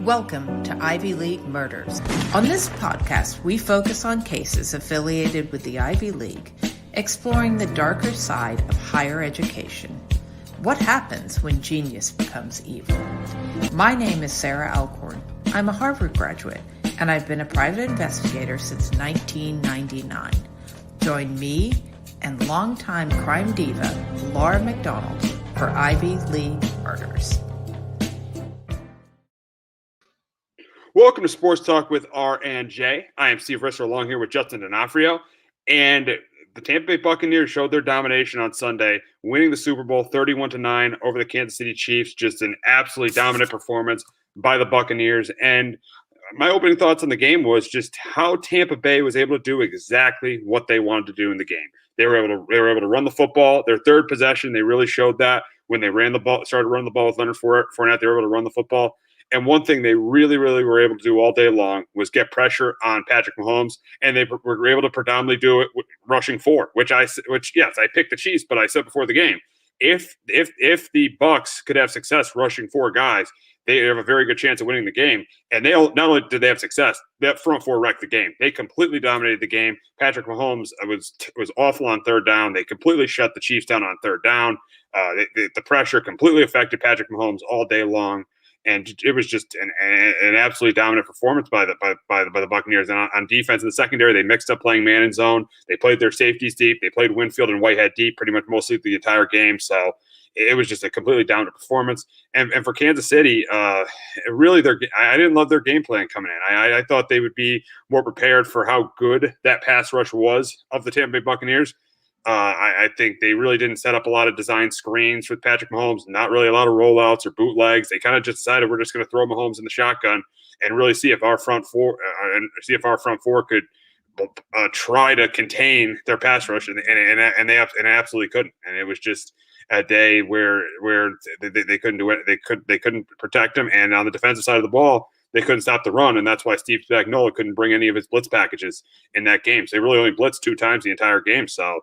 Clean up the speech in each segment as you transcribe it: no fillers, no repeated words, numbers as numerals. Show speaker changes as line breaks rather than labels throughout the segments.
Welcome to Ivy League Murders. On this podcast, we focus on cases affiliated with the Ivy League, exploring the darker side of higher education. What happens when genius becomes evil? My name is Sarah Alcorn. I'm a Harvard graduate, and I've been a private investigator since 1999. Join me and longtime crime diva Laura McDonald for Ivy League Murders.
Welcome to Sports Talk with R&J. I am Steve Risser along here with Justin D'Onofrio. And the Tampa Bay Buccaneers showed their domination on Sunday, winning the Super Bowl 31-9 over the Kansas City Chiefs. Just an absolutely dominant performance by the Buccaneers. And my opening thoughts on the game was just how Tampa Bay was able to do exactly what they wanted to do in the game. They were able to run the football. Their third possession, they really showed that when they started running the ball with Leonard Fournette. They were able to run the football. And one thing they really were able to do all day long was get pressure on Patrick Mahomes, and they were able to predominantly do it with rushing four. Which yes, I picked the Chiefs, but I said before the game, if the Bucs could have success rushing four guys, they have a very good chance of winning the game. And they not only did they have success, that front four wrecked the game. They completely dominated the game. Patrick Mahomes was awful on third down. They completely shut the Chiefs down on third down. The pressure completely affected Patrick Mahomes all day long. And it was just an absolutely dominant performance by the Buccaneers. And on defense in the secondary, they mixed up playing man and zone. They played their safeties deep. They played Winfield and Whitehead deep pretty much mostly the entire game. So it was just a completely dominant performance. And for Kansas City, really, I didn't love their game plan coming in. I thought they would be more prepared for how good that pass rush was of the Tampa Bay Buccaneers. I think they really didn't set up a lot of design screens with Patrick Mahomes, not really a lot of rollouts or bootlegs. They kind of just decided we're just going to throw Mahomes in the shotgun and really see if our front four could try to contain their pass rush, and they absolutely couldn't. And it was just a day where they couldn't do it. They couldn't protect him, and on the defensive side of the ball, they couldn't stop the run, and that's why Steve Spagnuolo couldn't bring any of his blitz packages in that game. So they really only blitzed 2 times the entire game. So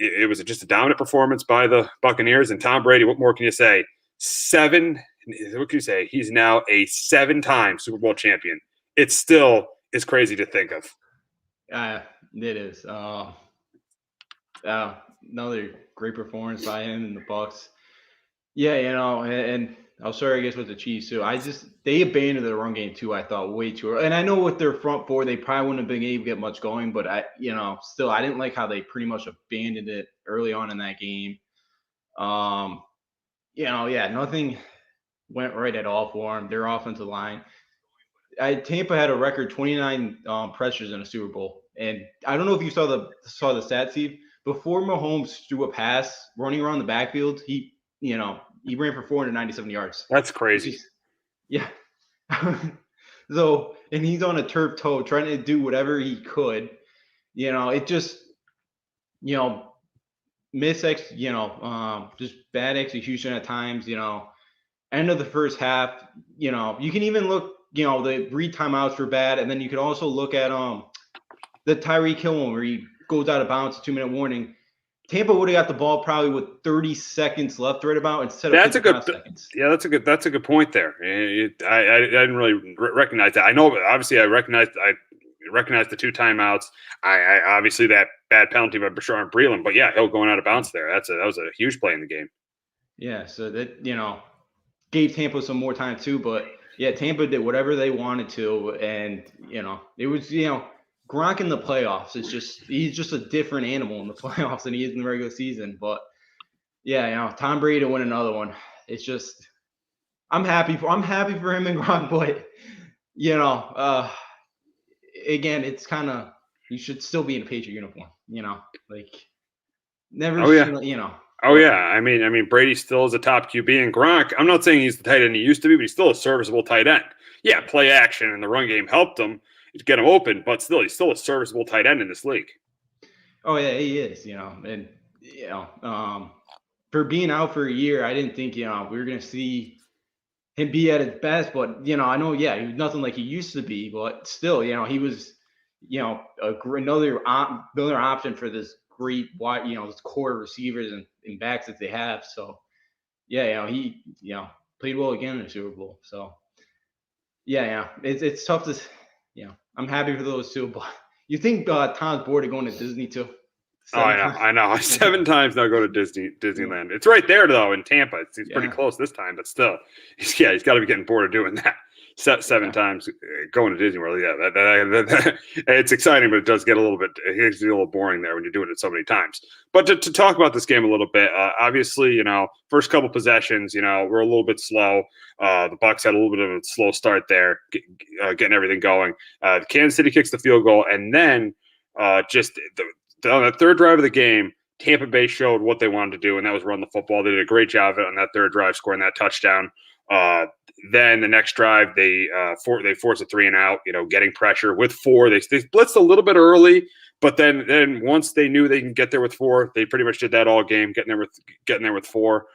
it was just a dominant performance by the Buccaneers. And Tom Brady, what more can you say? What can you say? He's now a 7-time Super Bowl champion. It still is crazy to think of.
It is. Another great performance by him and the Bucs. Yeah, and I'm sorry, I guess, with the Chiefs too. They abandoned the run game too, I thought, way too early. And I know with their front four, they probably wouldn't have been able to get much going, but I didn't like how they pretty much abandoned it early on in that game. Nothing went right at all for them. Their offensive line. Tampa had a record 29 pressures in a Super Bowl. And I don't know if you saw the stat, Steve. Before Mahomes threw a pass running around the backfield, he ran for 497 yards.
That's crazy.
Yeah. So, and he's on a turf toe trying to do whatever he could. It just, just bad execution at times, end of the first half, you can even look, the read timeouts were bad. And then you could also look at the Tyreek Hill one where he goes out of bounds, 2-minute warning. Tampa would have got the ball probably with 30 seconds left right about instead of 55 seconds.
Yeah, that's a good point there. I didn't really recognize that. I know, obviously, I recognized the 2 timeouts. I obviously that bad penalty by Bashaar Breeland, but yeah, Hill going out of bounds there. That was a huge play in the game. Yeah,
so that gave Tampa some more time too. But yeah, Tampa did whatever they wanted to, and it was Gronk in the playoffs he's just a different animal in the playoffs than he is in the regular season. But yeah, Tom Brady to win another one. It's just I'm happy for him and Gronk, but again, it's kind of you should still be in a Patriot uniform, never.
Oh yeah. Oh yeah. I mean Brady still is a top QB, and Gronk, I'm not saying he's the tight end he used to be, but he's still a serviceable tight end. Yeah, play action and the run game helped him to get him open, but still, he's still a serviceable tight end in this league.
Oh yeah, he is. And for being out for a year, I didn't think we were gonna see him be at his best. But I know, he was nothing like he used to be. But still, he was, another option for this great wide, this core receivers and backs that they have. So yeah, he played well again in the Super Bowl. So. Yeah. It's tough to, I'm happy for those two, but you think Tom's bored of going to Disney too?
Oh, I know. 7 times now go to Disneyland. It's right there though in Tampa. It's pretty close this time, but still, he's got to be getting bored of doing that. 7 times going to Disney World. Yeah, it's exciting, but it does get a little boring there when you're doing it so many times. But to talk about this game a little bit, obviously, first couple possessions, we're a little bit slow. The Bucs had a little bit of a slow start there, getting everything going. Kansas City kicks the field goal, and then just on the third drive of the game, Tampa Bay showed what they wanted to do, and that was run the football. They did a great job of it on that third drive, scoring that touchdown. Then the next drive, they forced a 3-and-out, getting pressure with 4. They blitzed a little bit early, but then once they knew they can get there with 4, they pretty much did that all game, getting there with 4.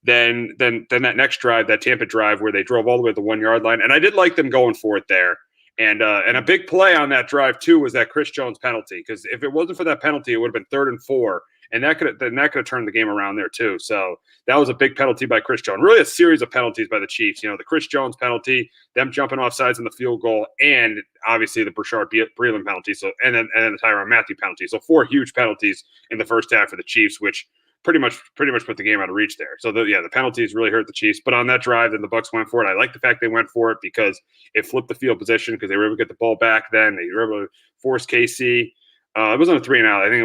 Then that next drive, that Tampa drive where they drove all the way to the 1-yard line, and I did like them going for it there. And a big play on that drive too was that Chris Jones penalty, because if it wasn't for that penalty, it would have been 3rd and 4, and that could have turned the game around there too. So that was a big penalty by Chris Jones. Really, a series of penalties by the Chiefs. The Chris Jones penalty, them jumping off sides in the field goal, and obviously the Brashard Breeland penalty. So and then the Tyrann Mathieu penalty. So 4 huge penalties in the first half for the Chiefs, which pretty much put the game out of reach there. So the penalties really hurt the Chiefs. But on that drive, then the Bucs went for it. I like the fact they went for it because it flipped the field position, because they were able to get the ball back. Then they were able to force KC. It wasn't a 3-and-out. I think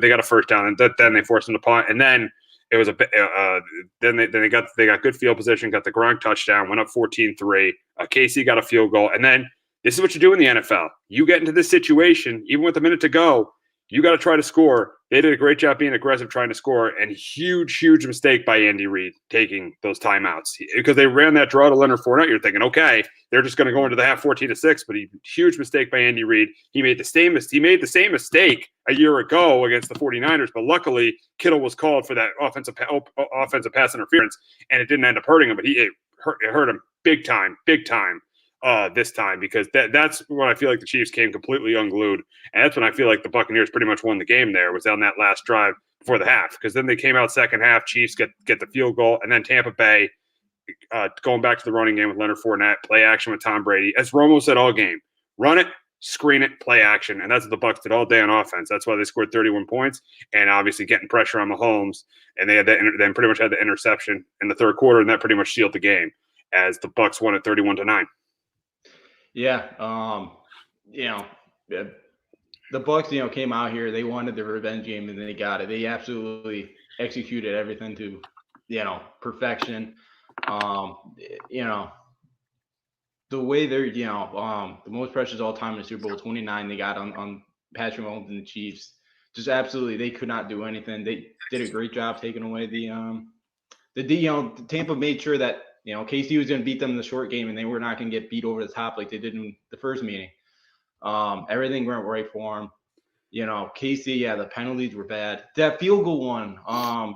they got a first down, and then they forced them to punt, and then it was then they got good field position, got the Gronk touchdown, went up 14-3. KC got a field goal, and then this is what you do in the NFL. You get into this situation, even with a minute to go, you got to try to score. They did a great job being aggressive, trying to score, and huge mistake by Andy Reid taking those timeouts, because they ran that draw to Leonard Fournette. You're thinking, okay, they're just going to go into the half 14-6, but huge mistake by Andy Reid. He made the same mistake a year ago against the 49ers, but luckily Kittle was called for that offensive pass interference, and it didn't end up hurting him, but it hurt him big time. This time, because that's when I feel like the Chiefs came completely unglued, and that's when I feel like the Buccaneers pretty much won the game. There was on that last drive before the half, because then they came out second half, Chiefs get the field goal, and then Tampa Bay going back to the running game with Leonard Fournette, play action with Tom Brady, as Romo said all game, run it, screen it, play action, and that's what the Bucs did all day on offense. That's why they scored 31 points, and obviously getting pressure on Mahomes, and they had then pretty much had the interception in the third quarter, and that pretty much sealed the game as the Bucs won it 31-9.
Yeah, the Bucs, came out here. They wanted the revenge game, and they got it. They absolutely executed everything to, perfection. The way they're, the most pressures all time in the Super Bowl 29 they got on Patrick Mahomes and the Chiefs. Just absolutely, they could not do anything. They did a great job taking away Tampa made sure that KC was going to beat them in the short game, and they were not going to get beat over the top like they did in the first meeting. Everything went right for them. KC, the penalties were bad. That field goal one,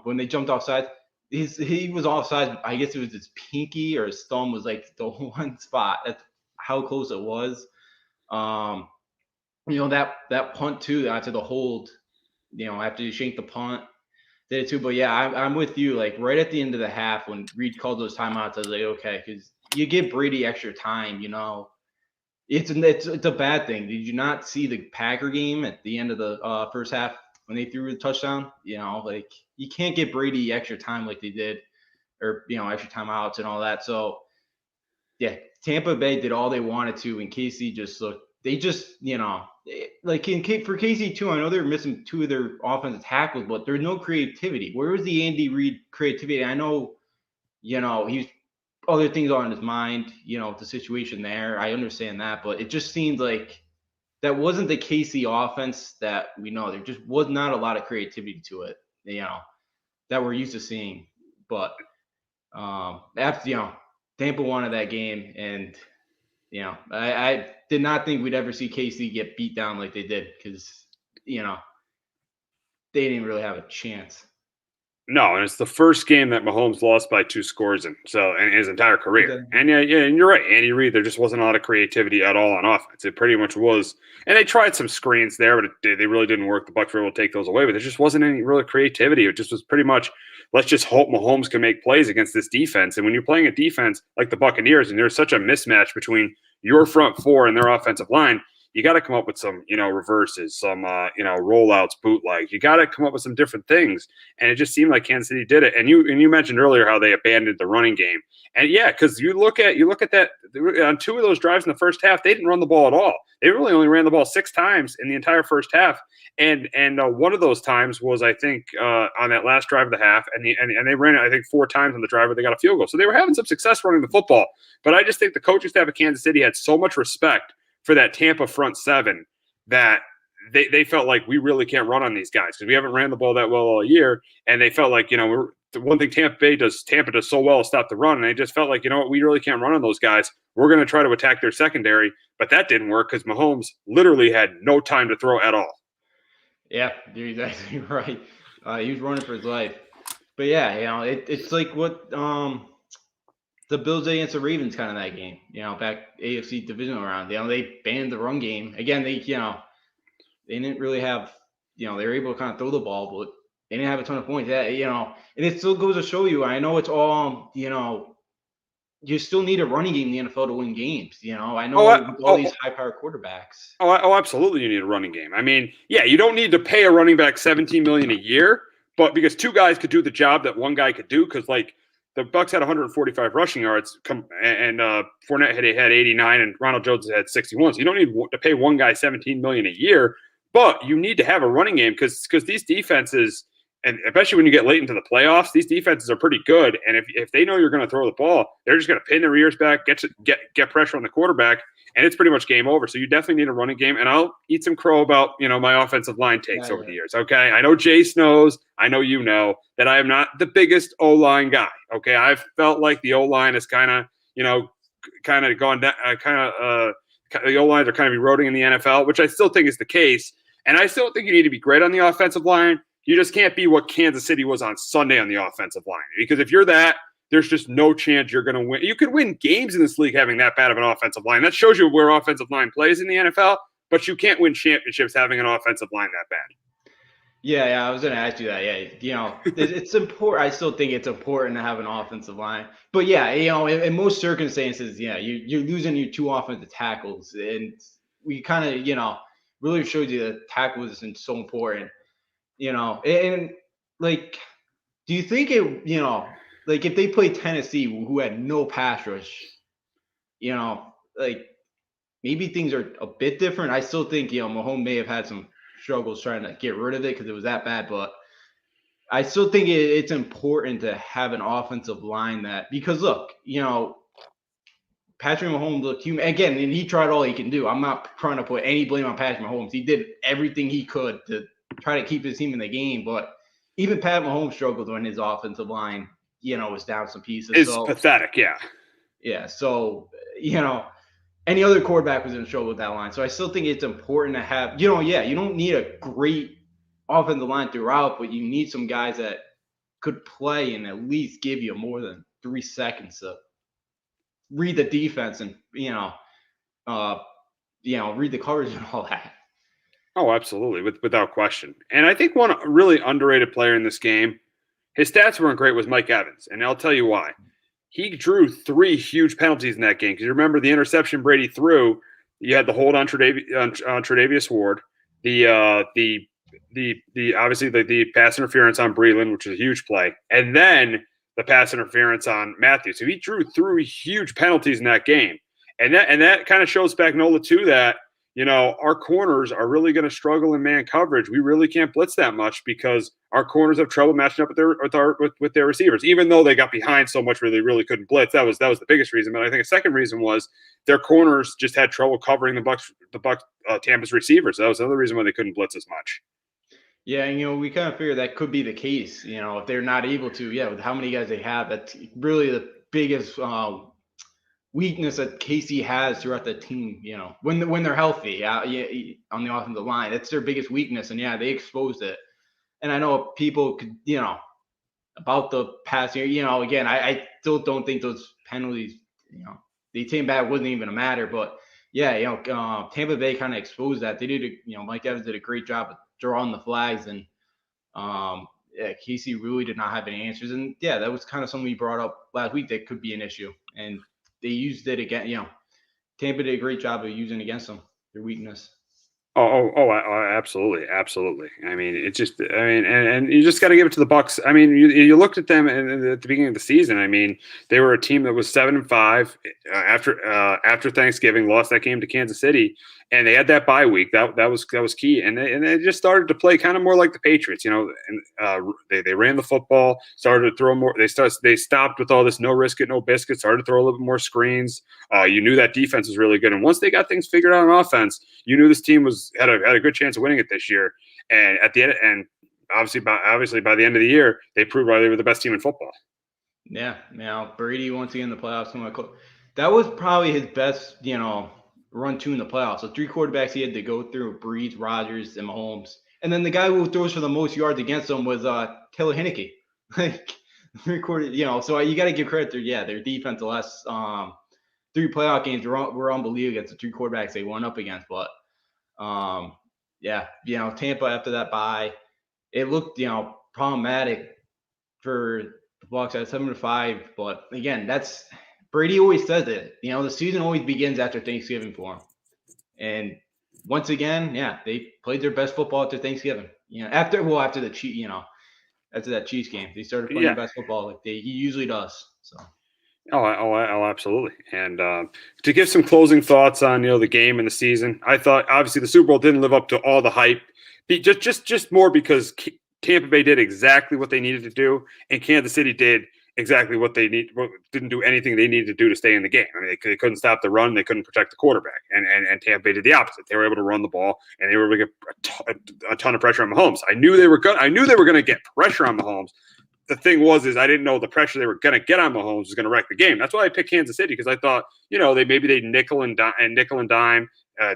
when they jumped offside, he was offside. I guess it was his pinky or his thumb was like the one spot. That's how close it was. That punt too, after the hold, after you shank the punt, did it too. But yeah, I'm with you. Like right at the end of the half when Reed called those timeouts, I was like, okay, because you give Brady extra time. It's a bad thing. Did you not see the Packer game at the end of the first half when they threw the touchdown? Like you can't give Brady extra time like they did, or extra timeouts and all that. So yeah, Tampa Bay did all they wanted to, and KC just looked. They just like for KC too. I know they're missing 2 of their offensive tackles, but there's no creativity. Where was the Andy Reid creativity? I know, he's other things on his mind. The situation there. I understand that, but it just seemed like that wasn't the KC offense that we know. There just was not a lot of creativity to it. That we're used to seeing. But after Tampa wanted that game, and I did not think we'd ever see KC get beat down like they did, because they didn't really have a chance.
No, and it's the first game that Mahomes lost by 2 scores in his entire career.
Okay.
And yeah, and you're right, Andy Reid. There just wasn't a lot of creativity at all on offense. It pretty much was, and they tried some screens there, but they really didn't work. The Bucs were able to take those away, but there just wasn't any real creativity. It just was pretty much, let's just hope Mahomes can make plays against this defense. And when you're playing a defense like the Buccaneers, and there's such a mismatch between your front four and their offensive line, you got to come up with some, reverses, some, rollouts, bootlegs. You got to come up with some different things. And it just seemed like Kansas City did it. And you mentioned earlier how they abandoned the running game. And yeah, because you look at that on 2 of those drives in the first half, they didn't run the ball at all. They really only ran the ball 6 times in the entire first half. And one of those times was, I think, on that last drive of the half, and they ran it, I think, 4 times on the drive where they got a field goal. So they were having some success running the football. But I just think the coaching staff of Kansas City had so much respect for that Tampa front 7 that they felt like we really can't run on these guys because we haven't ran the ball that well all year. And they felt like, the one thing Tampa does so well is stop the run. And they just felt like, we really can't run on those guys. We're going to try to attack their secondary. But that didn't work because Mahomes literally had no time to throw at all.
Yeah, you're exactly right. He was running for his life. But yeah, it's like what the Bills against the Ravens kind of that game, back AFC divisional round. They banned the run game. Again, they didn't really have, they were able to kind of throw the ball, but they didn't have a ton of points. And it still goes to show you, I know it's all, you still need a running game in the NFL to win games. I know all these high-powered quarterbacks.
Oh, absolutely, you need a running game. I mean, yeah, you don't need to pay a running back $17 million a year, but because 2 guys could do the job that 1 guy could do, because like the Bucs had 145 rushing yards, and Fournette had 89, and Ronald Jones had 61. So you don't need to pay 1 guy $17 million a year, but you need to have a running game because these defenses. And especially when you get late into the playoffs, these defenses are pretty good. And if they know you're going to throw the ball, they're just going to pin their ears back, get pressure on the quarterback, and it's pretty much game over. So you definitely need a running game. And I'll eat some crow about my offensive line takes over the years. Okay, I know Jace knows, I know you know that I am not the biggest O-line guy. Okay, I've felt like the O-line is kind of gone down, the O-lines are kind of eroding in the NFL, which I still think is the case. And I still think you need to be great on the offensive line. You just can't be what Kansas City was on Sunday on the offensive line. Because if you're that, there's just no chance you're going to win. You could win games in this league having that bad of an offensive line. That shows you where offensive line plays in the NFL, but you can't win championships having an offensive line that bad.
Yeah, I was going to ask you that. Yeah, it's important. I still think it's important to have an offensive line. But yeah, in most circumstances, you're losing your 2 offensive tackles. And we kind of, really showed you that tackles isn't so important. And like, do you think it, like if they played Tennessee, who had no pass rush, like maybe things are a bit different. I still think, Mahomes may have had some struggles trying to get rid of it because it was that bad, but I still think it's important to have an offensive line because look, Patrick Mahomes looked human again, and he tried all he can do. I'm not trying to put any blame on Patrick Mahomes. He did everything he could to try to keep his team in the game, but even Pat Mahomes struggled when his offensive line, was down some pieces.
It's pathetic, yeah.
Yeah, so, any other quarterback was in trouble with that line. So I still think it's important to have, you don't need a great offensive line throughout, but you need some guys that could play and at least give you more than 3 seconds to read the defense and, read the coverage and all that.
Oh, absolutely, without question. And I think one really underrated player in this game, his stats weren't great, was Mike Evans, and I'll tell you why. He drew 3 huge penalties in that game because you remember the interception Brady threw. You had the hold on Tre'Davious Ward, the obviously the pass interference on Breeland, which was a huge play, and then the pass interference on Matthews. So he drew 3 huge penalties in that game, and that kind of shows Spagnuolo too that. Our corners are really going to struggle in man coverage. We really can't blitz that much because our corners have trouble matching up with their receivers. Even though they got behind so much where they really couldn't blitz, that was the biggest reason. But I think a second reason was their corners just had trouble covering Tampa's receivers. That was another reason why they couldn't blitz as much.
Yeah, and we kind of figure that could be the case. If they're not able to, with how many guys they have, that's really the biggest weakness that KC has throughout the team, when they're healthy on the offensive line. That's their biggest weakness, and they exposed it. And I know people could, about the past year. Again, I still don't think those penalties, they came back wasn't even a matter. But yeah, Tampa Bay kind of exposed that. They did, Mike Evans did a great job of drawing the flags, and yeah, Casey really did not have any answers. And yeah, that was kind of something we brought up last week that could be an issue, and they used it again. Tampa did a great job of using against them their weakness.
Absolutely, absolutely. I mean, it's just, and you just got to give it to the Bucks. I mean, you looked at them at the beginning of the season. I mean, they were a team that was 7-5 after Thanksgiving, lost that game to Kansas City, and they had that bye week. That was key, and they just started to play kind of more like the Patriots. And they ran the football, started to throw more. They stopped with all this no risk it, no biscuit. Started to throw a little bit more screens. You knew that defense was really good, and once they got things figured out on offense, you knew this team had a good chance of winning it this year. And at the end, and obviously by the end of the year, they proved why they were the best team in football.
Yeah, Brady once again in the playoffs. That was probably his best, run two in the playoffs. So 3 quarterbacks he had to go through: Breeze, Rodgers, and Mahomes. And then the guy who throws for the most yards against them was Taylor Heinicke. Like 3 quarters, so you got to give credit to their defense. The last 3 playoff games were unbelievable against the 3 quarterbacks they went up against. But Tampa after that bye, it looked problematic for the Bucs at 7-5. But again, that's Brady always says it. The season always begins after Thanksgiving for him. And once again, they played their best football after Thanksgiving. After that Chiefs game, they started playing their best football like he usually does. So.
Oh, absolutely. And to give some closing thoughts on the game and the season, I thought obviously the Super Bowl didn't live up to all the hype, just more because Tampa Bay did exactly what they needed to do, and Kansas City did exactly what they didn't do anything they needed to do to stay in the game. I mean, they couldn't stop the run, they couldn't protect the quarterback, and Tampa Bay did the opposite. They were able to run the ball, and they were able to get a ton of pressure on Mahomes. I knew they were going to get pressure on Mahomes. The thing was I didn't know the pressure they were going to get on Mahomes was going to wreck the game. That's why I picked Kansas City, because I thought they nickel and dime.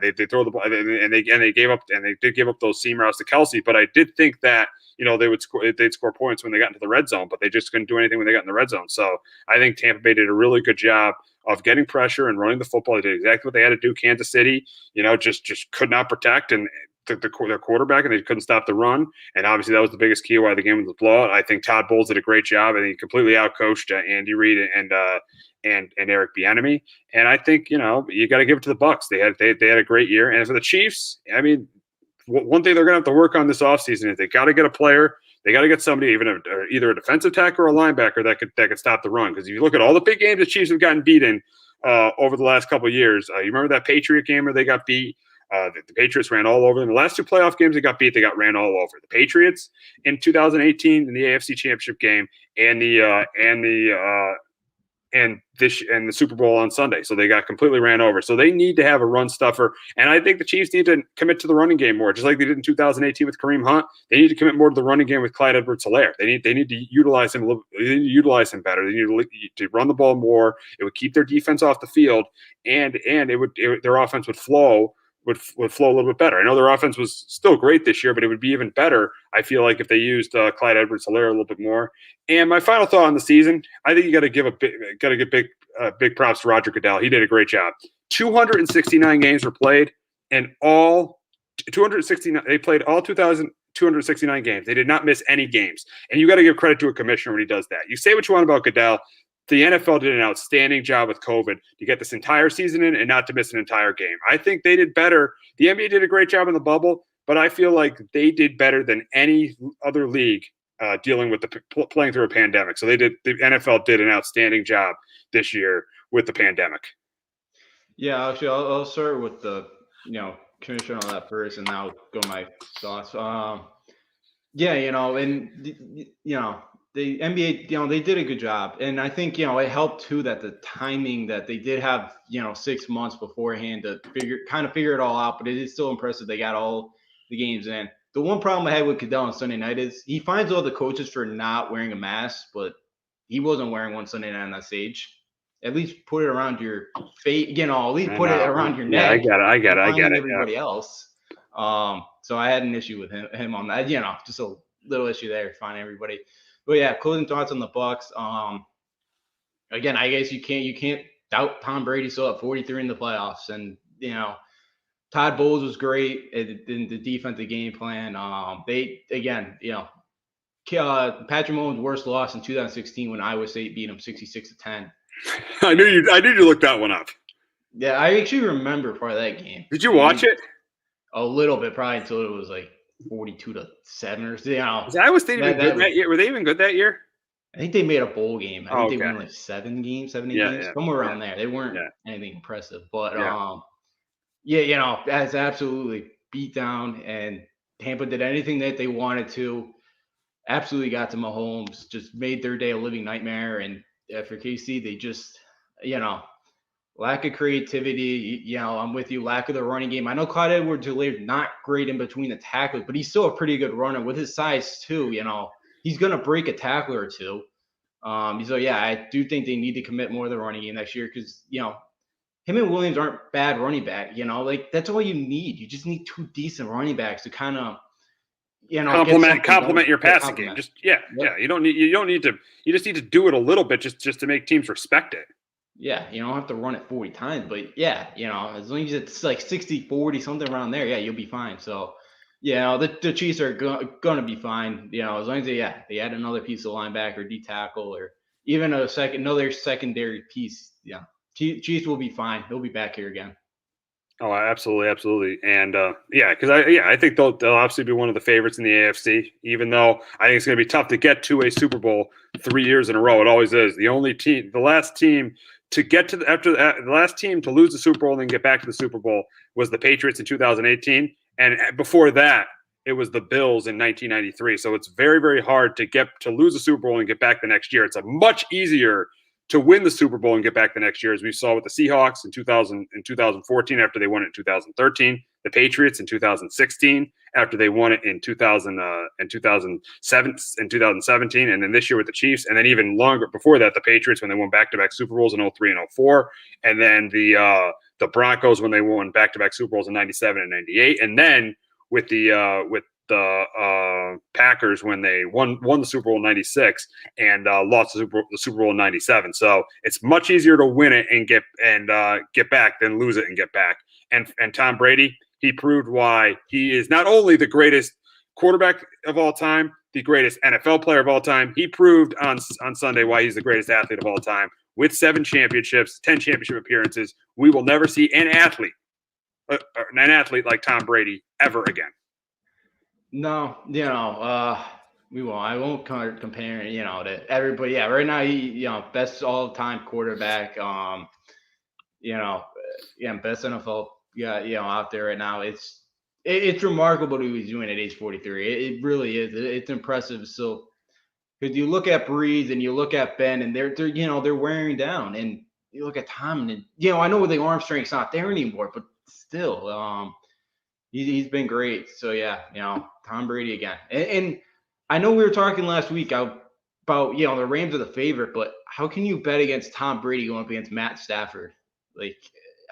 They throw the ball, and they did give up those seam routes to Kelsey. But I did think that they'd score points when they got into the red zone, but they just couldn't do anything when they got in the red zone. So I think Tampa Bay did a really good job of getting pressure and running the football. They did exactly what they had to do. Kansas City, just could not protect and their quarterback, and they couldn't stop the run. And obviously that was the biggest key why the game was a blowout. I think Todd Bowles did a great job, and he completely outcoached Andy Reid and Eric Bieniemy. And I think you got to give it to the Bucs. They had a great year. And for the Chiefs, I mean, one thing they're going to have to work on this offseason is they got to get a player. They got to get somebody, either a defensive tackle or a linebacker that could stop the run. Because if you look at all the big games the Chiefs have gotten beaten over the last couple of years, you remember that Patriot game where they got beat? The Patriots ran all over them. The last 2 playoff games they got beat, they got ran all over. The Patriots in 2018 in the AFC Championship game, and the Super Bowl on Sunday. So they got completely ran over. So they need to have a run stuffer. And I think the Chiefs need to commit to the running game more, just like they did in 2018 with Kareem Hunt. They need to commit more to the running game with Clyde Edwards-Helaire. They need to utilize him a little. They need to utilize him better. They need to run the ball more. It would keep their defense off the field, and their offense would flow a little bit better. I know their offense was still great this year, but it would be even better, I feel like, if they used Clyde Edwards-Helaire a little bit more. And my final thought on the season, I think you got to give big props to Roger Goodell. He did a great job. 269 games were played, and they played all 2,269 games. They did not miss any games. And you got to give credit to a commissioner when he does that. You say what you want about Goodell. The NFL did an outstanding job with COVID to get this entire season in and not to miss an entire game. I think they did better. The NBA did a great job in the bubble, but I feel like they did better than any other league dealing with playing through a pandemic. So the NFL did an outstanding job this year with the pandemic.
Yeah, actually, I'll start with the commissioner on that first, and now go my thoughts. The NBA, they did a good job. And I think, it helped too that the timing that they did have, 6 months beforehand to figure it all out. But it is still impressive they got all the games in. The one problem I had with Goodell on Sunday night is he finds all the coaches for not wearing a mask, but he wasn't wearing one Sunday night on that stage. At least put it around your face, at least put it around your neck.
Yeah, I get it.
Everybody else. So I had an issue with him on that, just a little issue there, fine everybody. But yeah, closing thoughts on the Bucs. Again, I guess you can't doubt Tom Brady still at 43 in the playoffs, and Todd Bowles was great in the defensive game plan. They again, Patrick Mahomes' worst loss in 2016 when Iowa State beat him 66-10.
I knew you looked that one up.
Yeah, I actually remember part of that game.
Did you watch it?
A little bit, probably until it was like 42-7 or something.
Was Iowa State even good that year? Were they even good that year?
I think they made a bowl game. I think they
okay.
won like 7 games, 8 games, somewhere around there. They weren't anything impressive, but that's absolutely beat down. And Tampa did anything that they wanted to. Absolutely got to Mahomes. Just made their day a living nightmare. And for KC, they just, lack of creativity. I'm with you. Lack of the running game. I know Clyde Edwards-Helaire not great in between the tackles, but he's still a pretty good runner with his size too. He's going to break a tackler or two. So, yeah, I do think they need to commit more to the running game next year because, him and Williams aren't bad running back. That's all you need. You just need 2 decent running backs to kind of,
complement your passing game. Just you don't need to. You just need to do it a little bit just to make teams respect it.
Yeah, you don't have to run it 40 times, but as long as it's like 60-40, something around there, you'll be fine. So. The Chiefs are going to be fine. As long as they add another piece of linebacker, D tackle, or even another secondary piece. Yeah, Chiefs will be fine. They'll be back here again.
Oh, absolutely, and because I think they'll obviously be one of the favorites in the AFC. Even though I think it's going to be tough to get to a Super Bowl 3 years in a row. It always is. The last team to get to the last team to lose the Super Bowl and then get back to the Super Bowl was the Patriots in 2018. And before that, it was the Bills in 1993. So it's very, very hard to lose the Super Bowl and get back the next year. It's a much easier to win the Super Bowl and get back the next year, as we saw with the Seahawks in 2014 after they won it in 2013, the Patriots in 2016 after they won it in 2017, and then this year with the Chiefs, and then even longer before that, the Patriots when they won back-to-back Super Bowls in 03 and 04, and then the Broncos when they won back-to-back Super Bowls in 97 and 98, and then with the Packers when they won the Super Bowl in 96 and lost the Super Bowl in 97. So it's much easier to win it and get back than lose it and get back. And Tom Brady, he proved why he is not only the greatest quarterback of all time, the greatest NFL player of all time. He proved on Sunday why he's the greatest athlete of all time. With 7 championships, 10 championship appearances, we will never see an athlete like Tom Brady ever again.
No, we won't. I won't compare, to everybody. Yeah, right now, he, best all-time quarterback. Best NFL, out there right now. It's remarkable what he's doing at age 43. It really is. It's impressive. So, because you look at Breeze and you look at Ben, and they're wearing down, and you look at Tom, and I know the arm strength's not there anymore, but still, he's been great. So Tom Brady again, and I know we were talking last week about the Rams are the favorite, but how can you bet against Tom Brady going up against Matt Stafford? Like,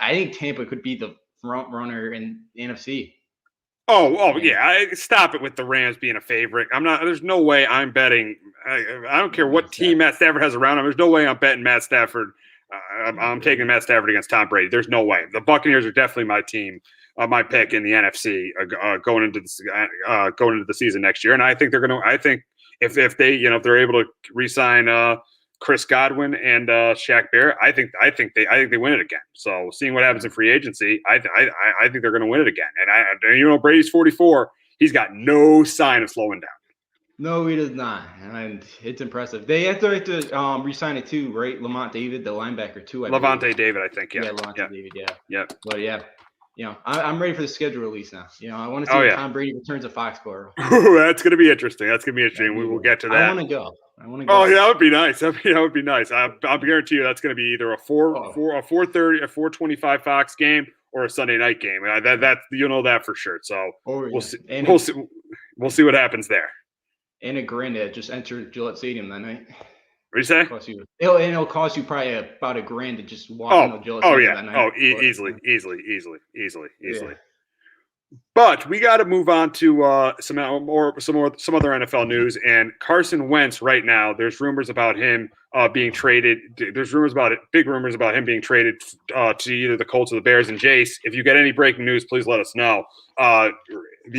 I think Tampa could be the front runner in the NFC.
Oh yeah! Stop it with the Rams being a favorite. I'm not. There's no way I'm betting. I don't care what team Matt Stafford has around him. There's no way I'm betting Matt Stafford. I'm taking Matt Stafford against Tom Brady. There's no way. The Buccaneers are definitely my team, my pick in the NFC going into the season next year. And I think they're going to. I think if they're able to re-sign Chris Godwin and Shaq Barrett, I think they win it again. So seeing what happens in free agency, I think they're going to win it again. And Brady's 44. He's got no sign of slowing down.
No, he does not, and it's impressive. They have to re-sign it too, right? Lamont David, the linebacker too.
Levante David, I think. Yeah,
Levante David.
Yeah.
But I'm ready for the schedule release now. I want to see Tom Brady returns to Foxborough.
That's going to be interesting. We will get to that.
I want to go.
Oh yeah, that would be nice. That would be nice. I'll guarantee you that's going to be either a 4:30, a 4:25 Fox game or a Sunday night game. That that for sure. So we'll see. We'll see what happens there.
And a grand that just entered Gillette Stadium that night.
What do you say?
It'll cost you probably about $1,000 to just walk into Gillette Stadium that night.
Easily. But we got to move on to some other NFL news. And Carson Wentz right now, there's rumors about him being traded. There's rumors about it, big rumors about him being traded to either the Colts or the Bears. And Jace, if you get any breaking news, please let us know. The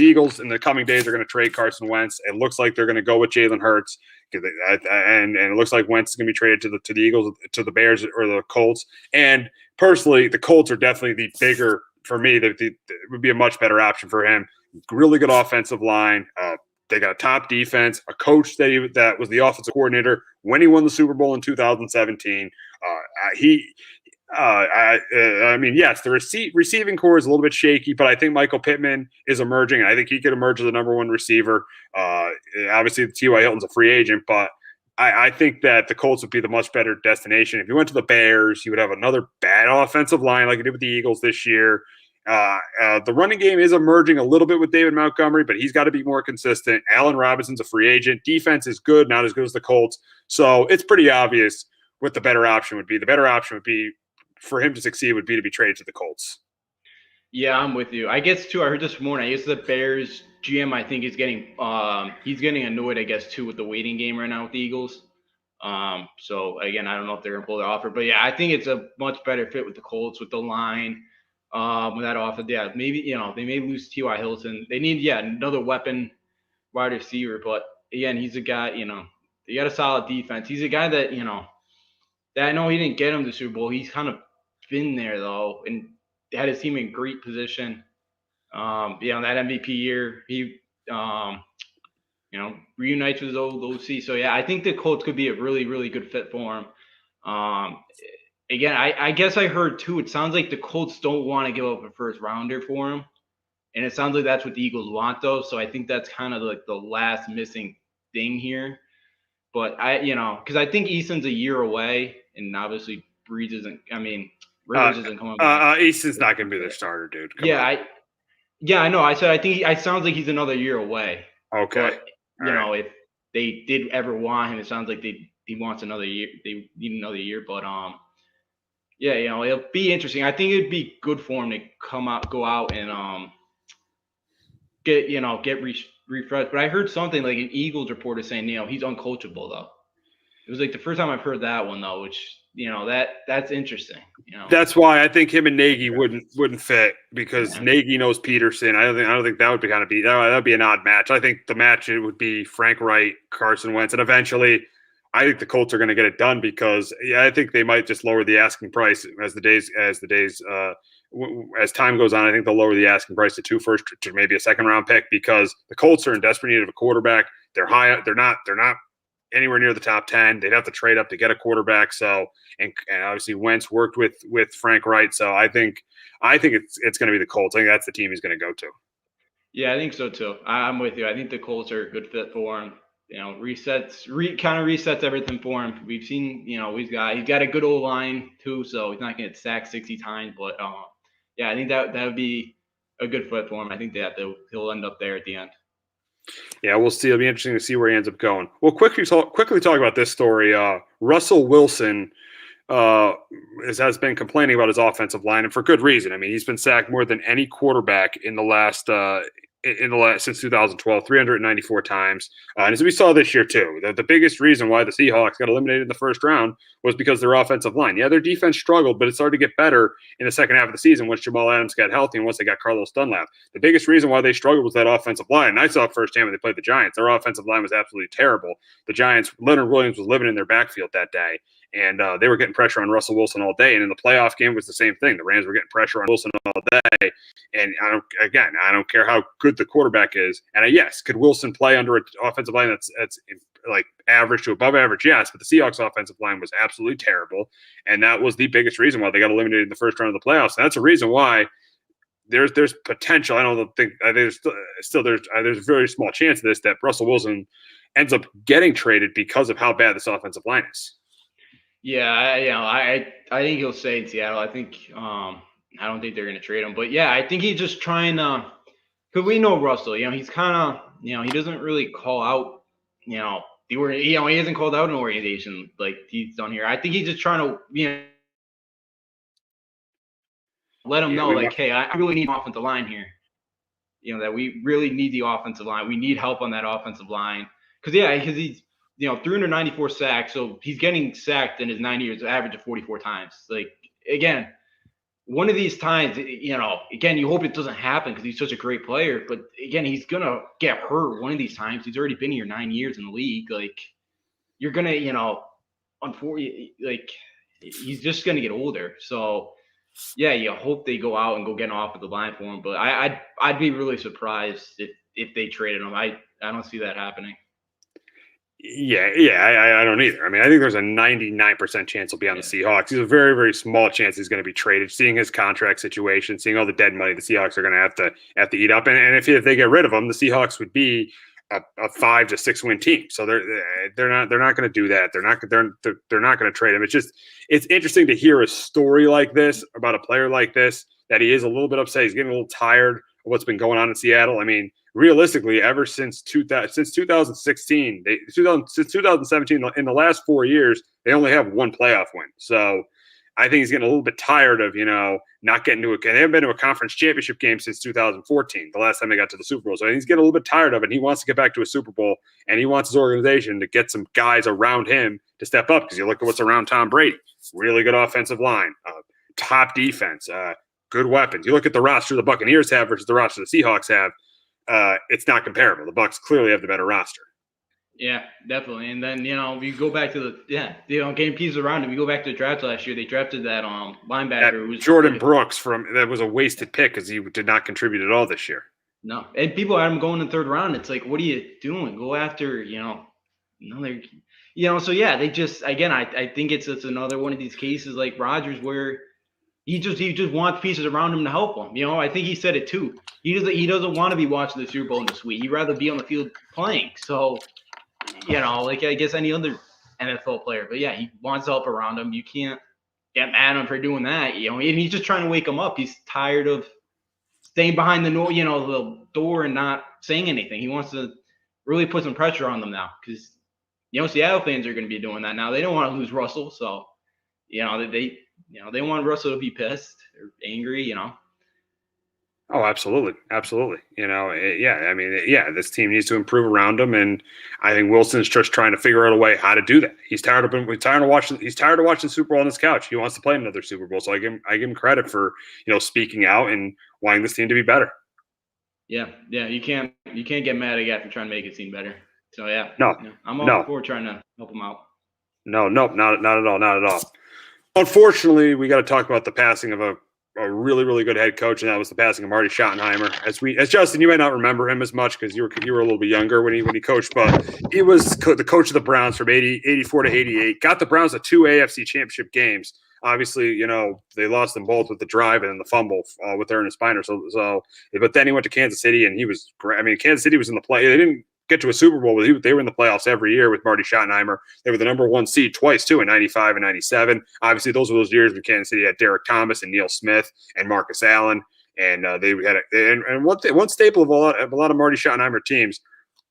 Eagles in the coming days are going to trade Carson Wentz. It looks like they're going to go with Jalen Hurts, and it looks like Wentz is going to be traded to the Eagles, to the Bears, or the Colts. And personally, the Colts are definitely the bigger. For me, that would be a much better option for him. Really good offensive line. They got a top defense, a coach that was the offensive coordinator when he won the Super Bowl in 2017. I mean, yes, the receiving core is a little bit shaky, but I think Michael Pittman is emerging, and I think he could emerge as the number one receiver. Obviously, T.Y. Hilton's a free agent, but I think that the Colts would be the much better destination. If you went to the Bears, you would have another bad offensive line like you did with the Eagles this year. The running game is emerging a little bit with David Montgomery, but he's got to be more consistent. Allen Robinson's a free agent. Defense is good, not as good as the Colts. So it's pretty obvious what the better option would be. The better option would be for him to succeed would be to be traded to the Colts.
Yeah, I'm with you. I guess too. I heard this morning. I guess the Bears GM, I think, is getting annoyed. I guess too with the waiting game right now with the Eagles. So again, I don't know if they're gonna pull their offer, but yeah, I think it's a much better fit with the Colts with the line. With that offer, yeah, maybe they may lose T.Y. Hilton. They need another weapon wide receiver, but again, he's a guy. They got a solid defense. He's a guy that that I know he didn't get him to the Super Bowl. He's kind of been there though, and had his team in great position. That MVP year, he reunites with his old OC. So yeah, I think the Colts could be a really, really good fit for him. Again, I guess I heard too, it sounds like the Colts don't want to give up a first rounder for him. And it sounds like that's what the Eagles want though. So I think that's kind of like the last missing thing here. But because I think Easton's a year away, and obviously Rivers isn't coming back.
Easton's not going to be their starter, dude.
I know. I think it sounds like he's another year away.
Okay.
But, if they did ever want him, it sounds like he wants another year. They need another year. But it'll be interesting. I think it'd be good for him to go out and get refreshed. But I heard something like an Eagles reporter saying, he's uncoachable though. It was like the first time I've heard that one though, which that's interesting.
That's why I think him and Nagy wouldn't fit, because Nagy knows Peterson. I don't think that would be that would be an odd match. I think the match it would be Frank Wright, Carson Wentz, and eventually I think the Colts are going to get it done, because I think they might just lower the asking price as time goes on. I think they'll lower the asking price to 2 first to maybe a second round pick, because the Colts are in desperate need of a quarterback. They're high. They're not anywhere near the top 10. They'd have to trade up to get a quarterback. So, and obviously Wentz worked with Frank Wright. So I think it's going to be the Colts. I think that's the team he's going to go to.
Yeah, I think so too. I'm with you. I think the Colts are a good fit for him. Resets everything for him. We've seen, he's got a good old line too, so he's not going to get sacked 60 times. But I think that would be a good fit for him. I think that he'll end up there at the end.
Yeah, we'll see. It'll be interesting to see where he ends up going. We'll quickly talk about this story. Russell Wilson has been complaining about his offensive line, and for good reason. I mean, he's been sacked more than any quarterback in the last since 2012, 394 times. And as we saw this year too, the biggest reason why the Seahawks got eliminated in the first round was because their offensive line. Yeah, their defense struggled, but it started to get better in the second half of the season once Jamal Adams got healthy and once they got Carlos Dunlap. The biggest reason why they struggled was that offensive line. And I saw it firsthand when they played the Giants. Their offensive line was absolutely terrible. The Giants, Leonard Williams was living in their backfield that day. And they were getting pressure on Russell Wilson all day. And in the playoff game, it was the same thing. The Rams were getting pressure on Wilson all day. And I don't care how good the quarterback is. And yes, could Wilson play under an offensive line that's like average to above average? Yes, but the Seahawks offensive line was absolutely terrible. And that was the biggest reason why they got eliminated in the first round of the playoffs. And that's a reason why there's potential. I don't think there's a very small chance of this, that Russell Wilson ends up getting traded because of how bad this offensive line is.
Yeah, I think he'll stay in Seattle. I think I don't think they're going to trade him, but yeah, I think he's just trying to. Because we know Russell, he's kind of, he doesn't really call out, he hasn't called out an organization like he's done here. I think he's just trying to, let him know, hey, I really need an offensive line here. that we really need the offensive line. We need help on that offensive line. Because he's, 394 sacks. So he's getting sacked in his 9 years, average of 44 times. Like, again, one of these times, again, you hope it doesn't happen because he's such a great player. But, again, he's going to get hurt one of these times. He's already been here 9 years in the league. Like, you're going to, unfortunately, like, he's just going to get older. So, yeah, you hope they go out and go get an offensive line for him. But I'd be really surprised if they traded him. I don't see that happening.
Yeah, I don't either. I mean, I think there's a 99% chance he'll be on the Seahawks. There's a very, very small chance he's going to be traded. Seeing his contract situation, seeing all the dead money the Seahawks are going to have to eat up, and if they get rid of him, the Seahawks would be a 5 to 6 win team. So they're not going to do that. They're not going to trade him. It's interesting to hear a story like this about a player like this, that he is a little bit upset. He's getting a little tired of what's been going on in Seattle. I mean, realistically, ever since 2016, since 2017, in the last 4 years, they only have one playoff win. So I think he's getting a little bit tired of, not getting to they haven't been to a conference championship game since 2014, the last time they got to the Super Bowl. So he's getting a little bit tired of it. He wants to get back to a Super Bowl, and he wants his organization to get some guys around him to step up, because you look at what's around Tom Brady. Really good offensive line, top defense, good weapons. You look at the roster the Buccaneers have versus the roster the Seahawks have. It's not comparable. The Bucs clearly have the better roster.
Yeah, definitely. And then, we go back to getting pieces around him. We go back to the draft last year. They drafted that linebacker.
That Jordan Brooks that was a wasted pick because he did not contribute at all this year.
No. And people had him going in the third round. It's like, what are you doing? Go after, so yeah, they just, again, I think it's another one of these cases like Rodgers where he just wants pieces around him to help him. I think he said it too. He doesn't want to be watching the Super Bowl this week. He'd rather be on the field playing. So, like I guess any other NFL player. But yeah, he wants help around him. You can't get mad at him for doing that. And he's just trying to wake him up. He's tired of staying behind the door and not saying anything. He wants to really put some pressure on them now, because Seattle fans are going to be doing that now. They don't want to lose Russell, so they want Russell to be pissed or angry.
Oh, absolutely. This team needs to improve around him, and I think Wilson's just trying to figure out a way how to do that. He's tired of watching the Super Bowl on his couch. He wants to play another Super Bowl. So I give him credit for, speaking out and wanting this team to be better. Yeah,
you can't get mad at a guy for trying to make his team better. So yeah.
No.
I'm all for trying to help him out.
No, not at all. Unfortunately, we got to talk about the passing of a really, really good head coach, and that was the passing of Marty Schottenheimer. As Justin, you may not remember him as much because you were a little bit younger when he coached, but he was the coach of the Browns from 84 to 88. Got the Browns to 2 AFC Championship games. Obviously, they lost them both with the drive and the fumble with Ernest Spiner. So, but then he went to Kansas City, and he was great. I mean, Kansas City was in the play. They didn't get to a Super Bowl, but they were in the playoffs every year with Marty Schottenheimer. They were the number 1 seed twice, too, in 95 and 97. Obviously, those were those years when Kansas City had Derek Thomas and Neil Smith and Marcus Allen. And they had one staple of a lot of Marty Schottenheimer teams: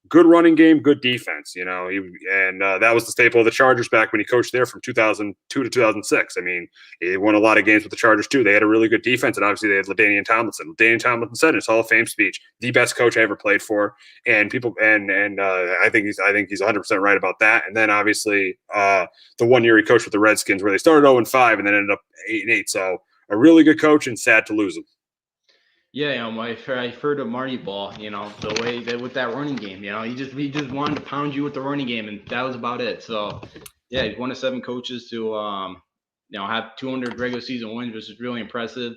good running game, good defense. That was the staple of the Chargers back when he coached there from 2002 to 2006. I mean, he won a lot of games with the Chargers too. They had a really good defense, and obviously they had LaDainian Tomlinson. LaDainian Tomlinson said in his Hall of Fame speech, the best coach I ever played for. And I think he's 100% right about that. And then obviously the 1 year he coached with the Redskins, where they started 0-5 and then ended up 8-8. So a really good coach, and sad to lose him.
Yeah, I've heard of Marty Ball, the way that with that running game, he just wanted to pound you with the running game, and that was about it. So, yeah, he's one of 7 coaches to, have 200 regular season wins, which is really impressive.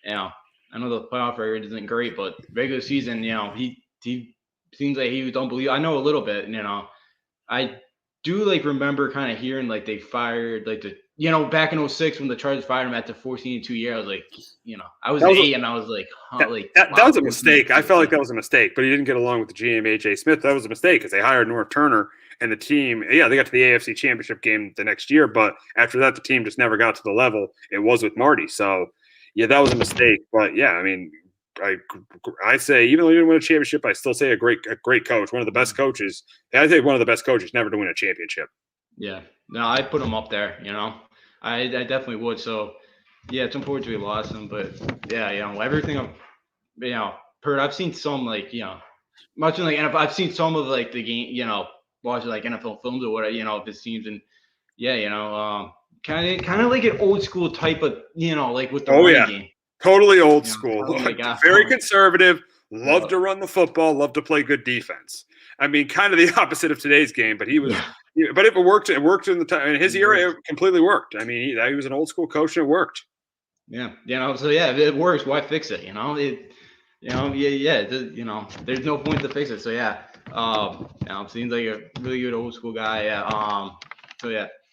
I know the playoff record isn't great, but regular season, he seems like he was unbelievable. I know a little bit, I do remember kind of hearing they fired back in 06 when the Chargers fired him after 14-2 year. I was like, I was 8 and I was like,
that was a mistake. I felt like that was a mistake, but he didn't get along with the GM AJ Smith. That was a mistake because they hired Norv Turner and the team. Yeah, they got to the AFC Championship game the next year, but after that, the team just never got to the level it was with Marty. So yeah, that was a mistake. But yeah, I mean, I say even though he didn't win a championship, I still say a great coach, one of the best coaches. I think one of the best coaches never to win a championship.
Yeah, no, I'd put him up there. I definitely would. So yeah, it's unfortunate we lost him, but yeah, everything heard. I've seen some much in like NFL. I've seen some of like the game, watching like NFL films or whatever, of his teams, and kind of like an old school type of, like with the running game.
Totally old school. Very
from.
conservative. Love to run the football. Love to play good defense. I mean, kind of the opposite of today's game, but he was. Yeah. But if it worked in the time in his era, it completely worked. I mean, he was an old school coach, and it worked.
Yeah, so if it works, why fix it? There's no point to fix it. So seems like a really good old school guy.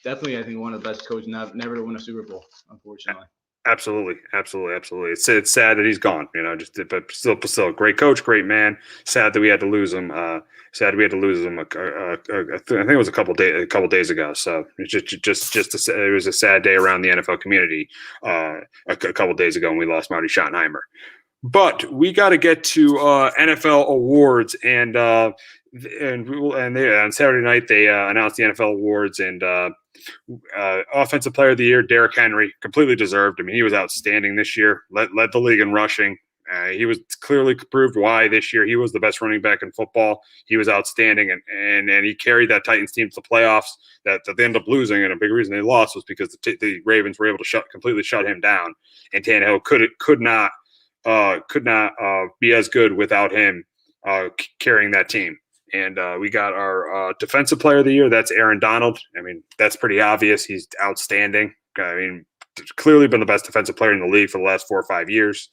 Definitely, I think one of the best coaches never to win a Super Bowl, unfortunately.
Absolutely. It's sad that he's gone. But still a great coach, great man. Sad that we had to lose him. I think it was a couple days ago. So it's it was a sad day around the NFL community a couple days ago when we lost Marty Schottenheimer. But we got to get to NFL awards, and on Saturday night they announced the NFL awards, and Offensive Player of the Year, Derrick Henry, completely deserved. I mean, he was outstanding this year. Led the league in rushing. He was clearly proved why this year he was the best running back in football. He was outstanding, and he carried that Titans team to the playoffs that they ended up losing. And a big reason they lost was because the Ravens were able to completely shut him down, and Tannehill could not be as good without him carrying that team. And we got our Defensive Player of the Year. That's Aaron Donald. I mean, that's pretty obvious. He's outstanding. I mean, clearly been the best defensive player in the league for the last 4 or 5 years.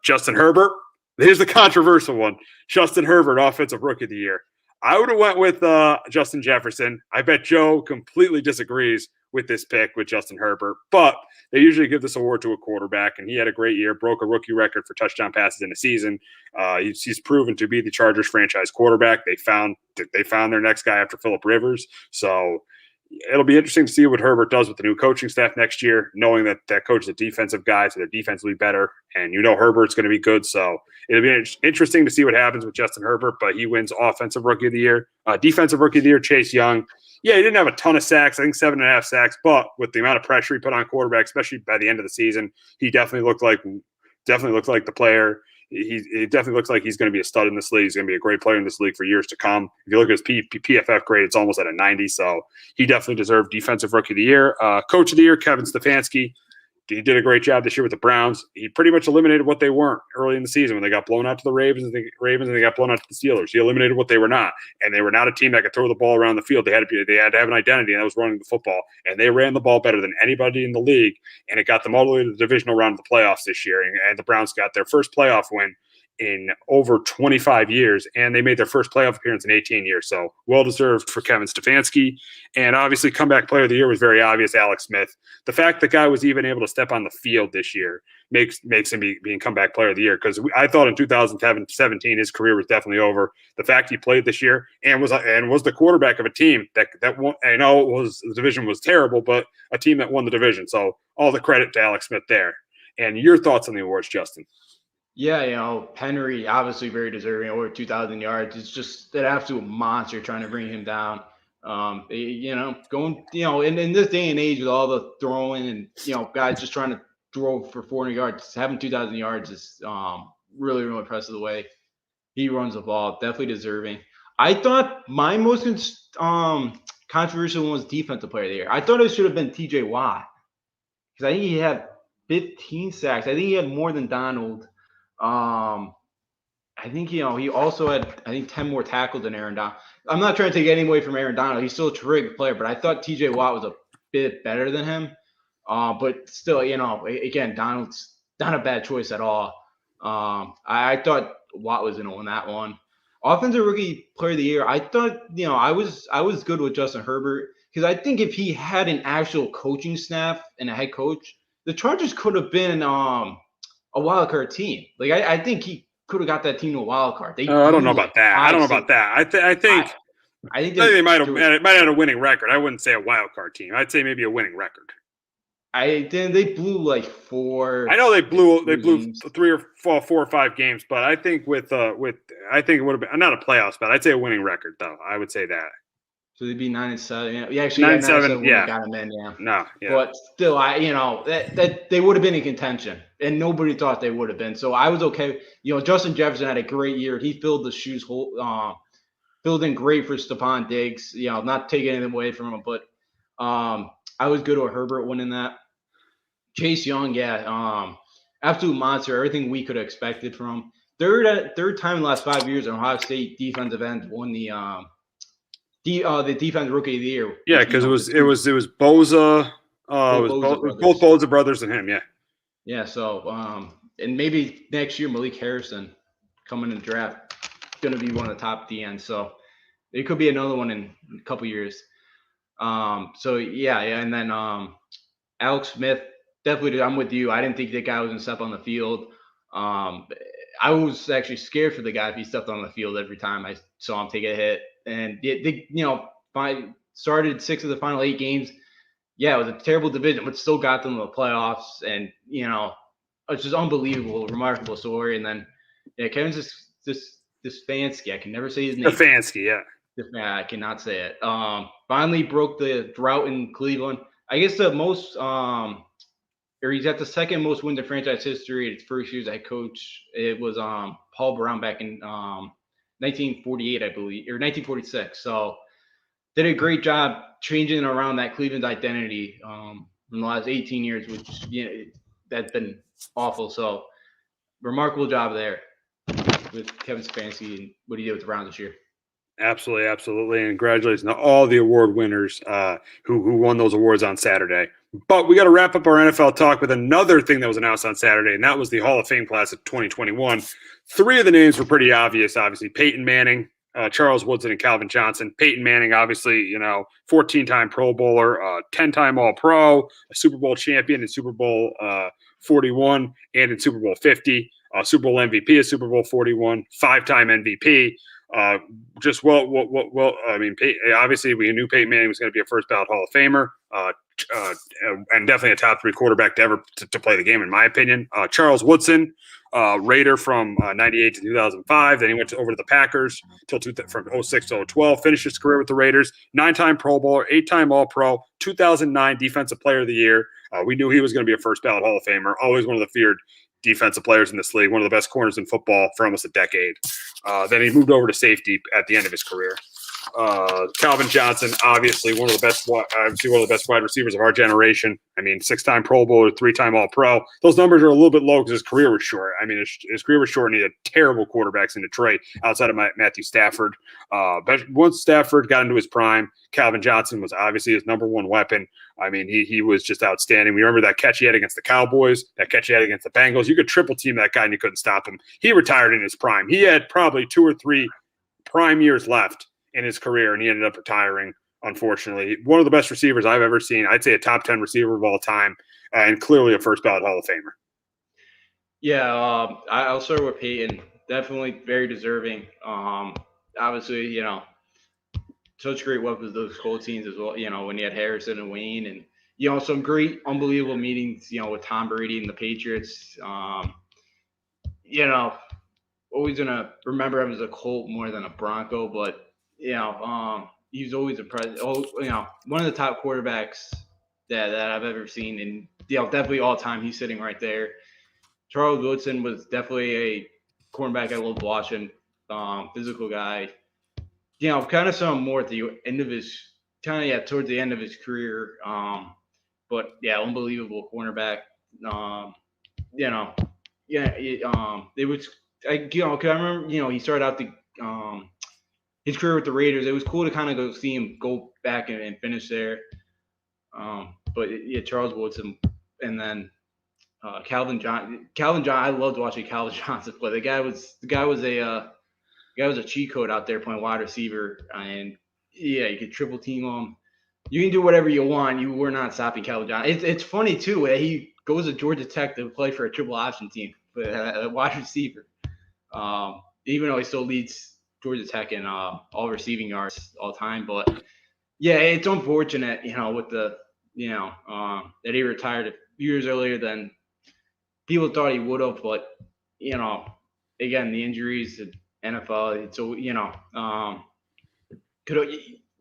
Justin Herbert. Here's the controversial one. Justin Herbert, Offensive Rookie of the Year. I would have went with Justin Jefferson. I bet Joe completely disagrees with this pick with Justin Herbert, but they usually give this award to a quarterback, and he had a great year, broke a rookie record for touchdown passes in a season. He's proven to be the Chargers franchise quarterback. They found their next guy after Phillip Rivers, so it'll be interesting to see what Herbert does with the new coaching staff next year, knowing that coach is a defensive guy, so their defense will be better, and Herbert's going to be good, so it'll be interesting to see what happens with Justin Herbert, but he wins Offensive Rookie of the Year. Defensive Rookie of the Year, Chase Young. Yeah, he didn't have a ton of sacks. I think 7.5 sacks, but with the amount of pressure he put on quarterback, especially by the end of the season, he definitely looked like the player. He definitely looks like he's going to be a stud in this league. He's going to be a great player in this league for years to come. If you look at his PFF grade, it's almost at a 90, so he definitely deserved Defensive Rookie of the Year. Coach of the Year, Kevin Stefanski. He did a great job this year with the Browns. He pretty much eliminated what they weren't early in the season when they got blown out to the Ravens and they got blown out to the Steelers. He eliminated what they were not, and they were not a team that could throw the ball around the field. They had to have an identity, and that was running the football. And they ran the ball better than anybody in the league, and it got them all the way to the divisional round of the playoffs this year. And the Browns got their first playoff win in over 25 years, and they made their first playoff appearance in 18 years. So well-deserved for Kevin Stefanski. And obviously comeback player of the year was very obvious, Alex Smith. The fact the guy was even able to step on the field this year makes him being comeback player of the year, because I thought in 2017 his career was definitely over. The fact he played this year and was the quarterback of a team that won. I know the division was terrible, but a team that won the division. So all the credit to Alex Smith there. And your thoughts on the awards, Justin?
Yeah, Henry, obviously very deserving, over 2,000 yards. It's just an absolute monster trying to bring him down. Going, in this day and age with all the throwing and, guys just trying to throw for 400 yards, having 2,000 yards is really, really impressive the way he runs the ball. Definitely deserving. I thought my most controversial one was Defensive Player of the Year. I thought it should have been TJ Watt, because I think he had 15 sacks. I think he had more than Donald. I think, he also had, 10 more tackles than Aaron Donald. I'm not trying to take any away from Aaron Donald. He's still a terrific player, but I thought TJ Watt was a bit better than him. But still, again, Donald's not a bad choice at all. I thought Watt was going to win that one. Offensive Rookie Player of the Year, I thought, I was good with Justin Herbert, because I think if he had an actual coaching staff and a head coach, the Chargers could have been a wild card team. Like I think he could have got that team to a wild card. I don't know about that.
I think they might have had a winning record. I wouldn't say a wild card team. I'd say maybe a winning record.
They blew like 4.
I know they blew 3 or 4 or 5 games, but I think I think it would have been not a playoffs, but I'd say a winning record though. I would say that.
So they'd be 9-7. Yeah, actually,
9-7.
would have got him in. Yeah.
No. Yeah.
But still, that they would have been in contention, and nobody thought they would have been. So I was okay. Justin Jefferson had a great year. He filled the shoes hole. Filled in great for Stephon Diggs. Not taking anything away from him, but I was good with Herbert winning that. Chase Young, absolute monster. Everything we could have expected from him. Third time in the last 5 years, an Ohio State defensive end won the defensive rookie of the year.
Yeah, because it was Boza. Both Boza brothers and him. Yeah.
Yeah. So and maybe next year Malik Harrison coming in the draft going to be one of the top DNs. So it could be another one in a couple years. So yeah, and then Alex Smith, definitely. I'm with you. I didn't think that guy was going to step on the field. I was actually scared for the guy if he stepped on the field every time I saw him take a hit. And they started 6 of the final 8 games. Yeah, it was a terrible division, but still got them to the playoffs. And it's just unbelievable, remarkable story. And then Kevin's just Stefanski. I can never say his name.
Stefanski, yeah.
I cannot say it. Finally broke the drought in Cleveland. I guess the most or he's at the second most wins in franchise history. His first year as head coach, it was Paul Brown back in 1948, I believe, or 1946. So did a great job changing around that Cleveland identity in the last 18 years, which that's been awful. So remarkable job there with Kevin Stefanski and what he did with the Browns this year.
Absolutely, absolutely. And congratulations to all the award winners who won those awards on Saturday. But we got to wrap up our NFL talk with another thing that was announced on Saturday, and that was the Hall of Fame class of 2021. 3 of the names were pretty obvious, obviously. Peyton Manning, Charles Woodson, and Calvin Johnson. Peyton Manning, obviously, 14-time Pro Bowler, 10-time All-Pro, a Super Bowl champion in Super Bowl 41 and in Super Bowl 50, Super Bowl MVP in Super Bowl 41, 5-time MVP. Obviously we knew Peyton Manning was going to be a first ballot Hall of Famer, and definitely a top 3 quarterback to ever to play the game, in my opinion. Charles Woodson, Raider from 98 to 2005. Then he went over to the Packers from 06 to 012. Finished his career with the Raiders. 9-time Pro Bowler, 8-time All-Pro, 2009 Defensive Player of the Year. We knew he was going to be a first ballot Hall of Famer. Always one of the feared defensive players in this league. One of the best corners in football for almost a decade. Then he moved over to safety at the end of his career. Calvin Johnson, obviously one of the best wide receivers of our generation. I mean, 6-time Pro Bowler, 3-time All-Pro. Those numbers are a little bit low because his career was short. I mean, his career was short, and he had terrible quarterbacks in Detroit outside of Matthew Stafford. But once Stafford got into his prime, Calvin Johnson was obviously his number one weapon. I mean, he was just outstanding. We remember that catch he had against the Cowboys, that catch he had against the Bengals. You could triple team that guy and you couldn't stop him. He retired in his prime. He had probably 2 or 3 prime years left in his career, and he ended up retiring, unfortunately. One of the best receivers I've ever seen. I'd say a top 10 receiver of all time, and clearly a first ballot Hall of Famer.
Yeah, I'll start with Peyton. Definitely very deserving. Obviously, such great weapons, those Colts teams as well, when you had Harrison and Wayne, and, some great, unbelievable meetings, with Tom Brady and the Patriots. Always going to remember him as a Colt more than a Bronco, but he's always impressive. One of the top quarterbacks that I've ever seen, and definitely all time. He's sitting right there. Charles Woodson was definitely a cornerback I loved watching. Physical guy. Kind of saw him more at the end of his towards the end of his career. But yeah, unbelievable cornerback. It was I remember he started out his career with the Raiders. It was cool to kind of go see him go back and finish there. Charles Woodson, and then Calvin Johnson. I loved watching Calvin Johnson play. The guy was a cheat code out there playing wide receiver, and you could triple team him. You can do whatever you want. You were not stopping Calvin Johnson. It's funny too. He goes to Georgia Tech to play for a triple option team, but a wide receiver. Even though he still leads Georgia Tech in all receiving yards all time, but yeah, it's unfortunate, with the that he retired a few years earlier than people thought he would have. But again, the injuries, the NFL, so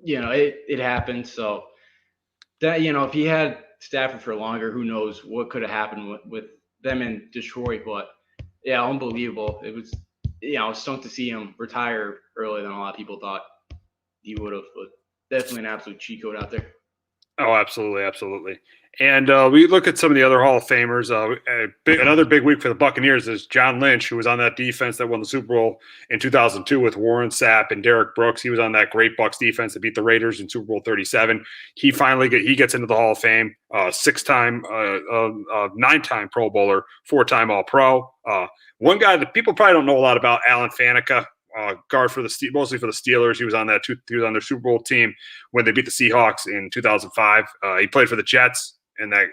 it happened. So that, if he had Stafford for longer, who knows what could have happened with them in Detroit. But yeah, unbelievable. It was, stunk to see him retire earlier than a lot of people thought he would have. But definitely an absolute cheat code out there.
Oh, absolutely, absolutely. And we look at some of the other Hall of Famers. Another big week for the Buccaneers is John Lynch, who was on that defense that won the Super Bowl in 2002 with Warren Sapp and Derek Brooks. He was on that great Bucs defense that beat the Raiders in Super Bowl 37. He gets into the Hall of Fame. 9-time Pro Bowler, 4-time All-Pro. One guy that people probably don't know a lot about, Alan Faneca. Guard mostly for the Steelers. He was on their Super Bowl team when they beat the Seahawks in 2005. He played for the Jets in that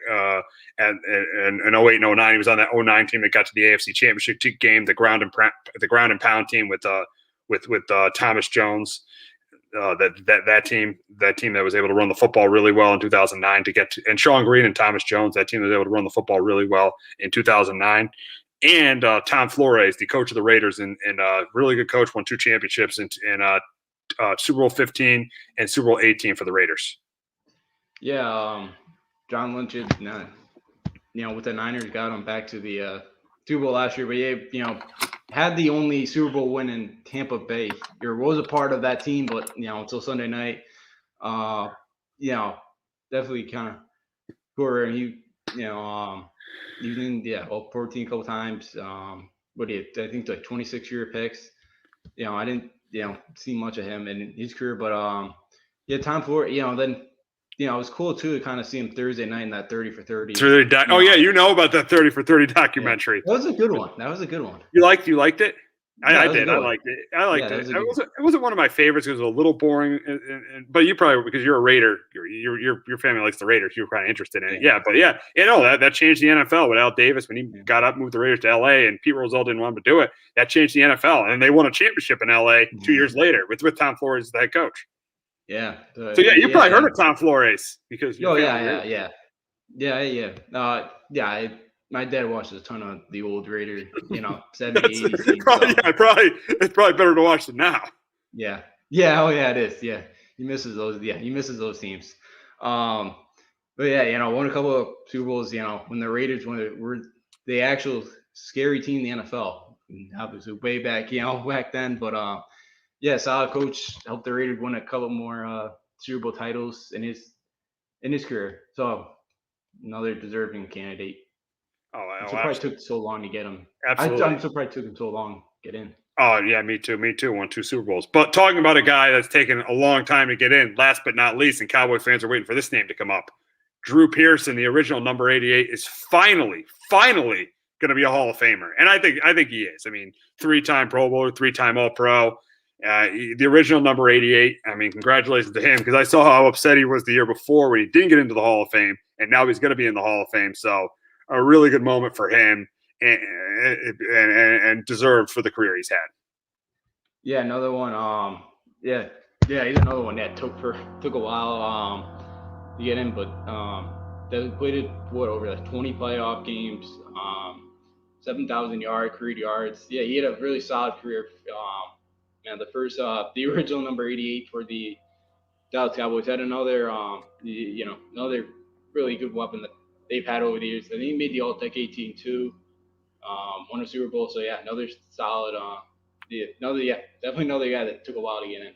and in 08 and 09. He was on that 09 team that got to the AFC Championship game, the ground and pound team with Thomas Jones. That team that was able to run the football really well in 2009 and Sean Green and Thomas Jones. That team was able to run the football really well in 2009. And Tom Flores, the coach of the Raiders, and really good coach, won 2 championships in Super Bowl 15 and Super Bowl 18 for the Raiders.
Yeah, John Lynch, with the Niners, got him back to the Super Bowl last year. But yeah, had the only Super Bowl win in Tampa Bay. Was a part of that team, but until Sunday night, definitely kind of poor. And he was in all 14 a couple times. I think like 26-year picks. I didn't see much of him in his career, but Tom Flores. Then it was cool too to kind of see him Thursday night in that 30 for 30.
Oh yeah, about that 30 for 30 documentary.
Yeah. That was a good one. You liked it?
I did. I liked it. It wasn't one of my favorites because it was a little boring. But you probably, because you're a Raider, your family likes the Raiders. You were kind of interested in it. Yeah. But that changed the NFL with Al Davis when he got up, moved the Raiders to LA, and Pete Rozelle didn't want him to do it. That changed the NFL, and they won a championship in LA 2 years later with Tom Flores as the head coach.
Yeah.
So you probably heard of Tom Flores because.
Yeah. My dad watches a ton of the old Raider, 70s, 80s.
It's probably better to watch them now.
Yeah. Oh yeah, it is. Yeah. He misses those. Yeah, he misses those teams. But yeah, won a couple of Super Bowls, when the Raiders were the actual scary team in the NFL. Obviously way back, back then. But solid coach, helped the Raiders win a couple more Super Bowl titles in his career. So another deserving candidate. I'm surprised it took so long to get him.
Absolutely.
I'm surprised it took him so long to get in.
Oh, yeah, me too. Won 2 Super Bowls. But talking about a guy that's taken a long time to get in, last but not least, and Cowboy fans are waiting for this name to come up, Drew Pearson, the original number 88, is finally going to be a Hall of Famer. And I think he is. 3-time Pro Bowler, 3-time All-Pro. The original number 88, congratulations to him, because I saw how upset he was the year before when he didn't get into the Hall of Fame, and now he's going to be in the Hall of Fame. So a really good moment for him and deserved for the career he's had.
Yeah, another one. He's another one that took a while to get in, but they played over 20 playoff games, 7,000 career yards. Yeah, he had a really solid career. The original number 88 for the Dallas Cowboys had another really good weapon that they've had over the years. And he made the All-Decade team too. Won a Super Bowl. So yeah, another solid. Definitely another guy that took a while to get in.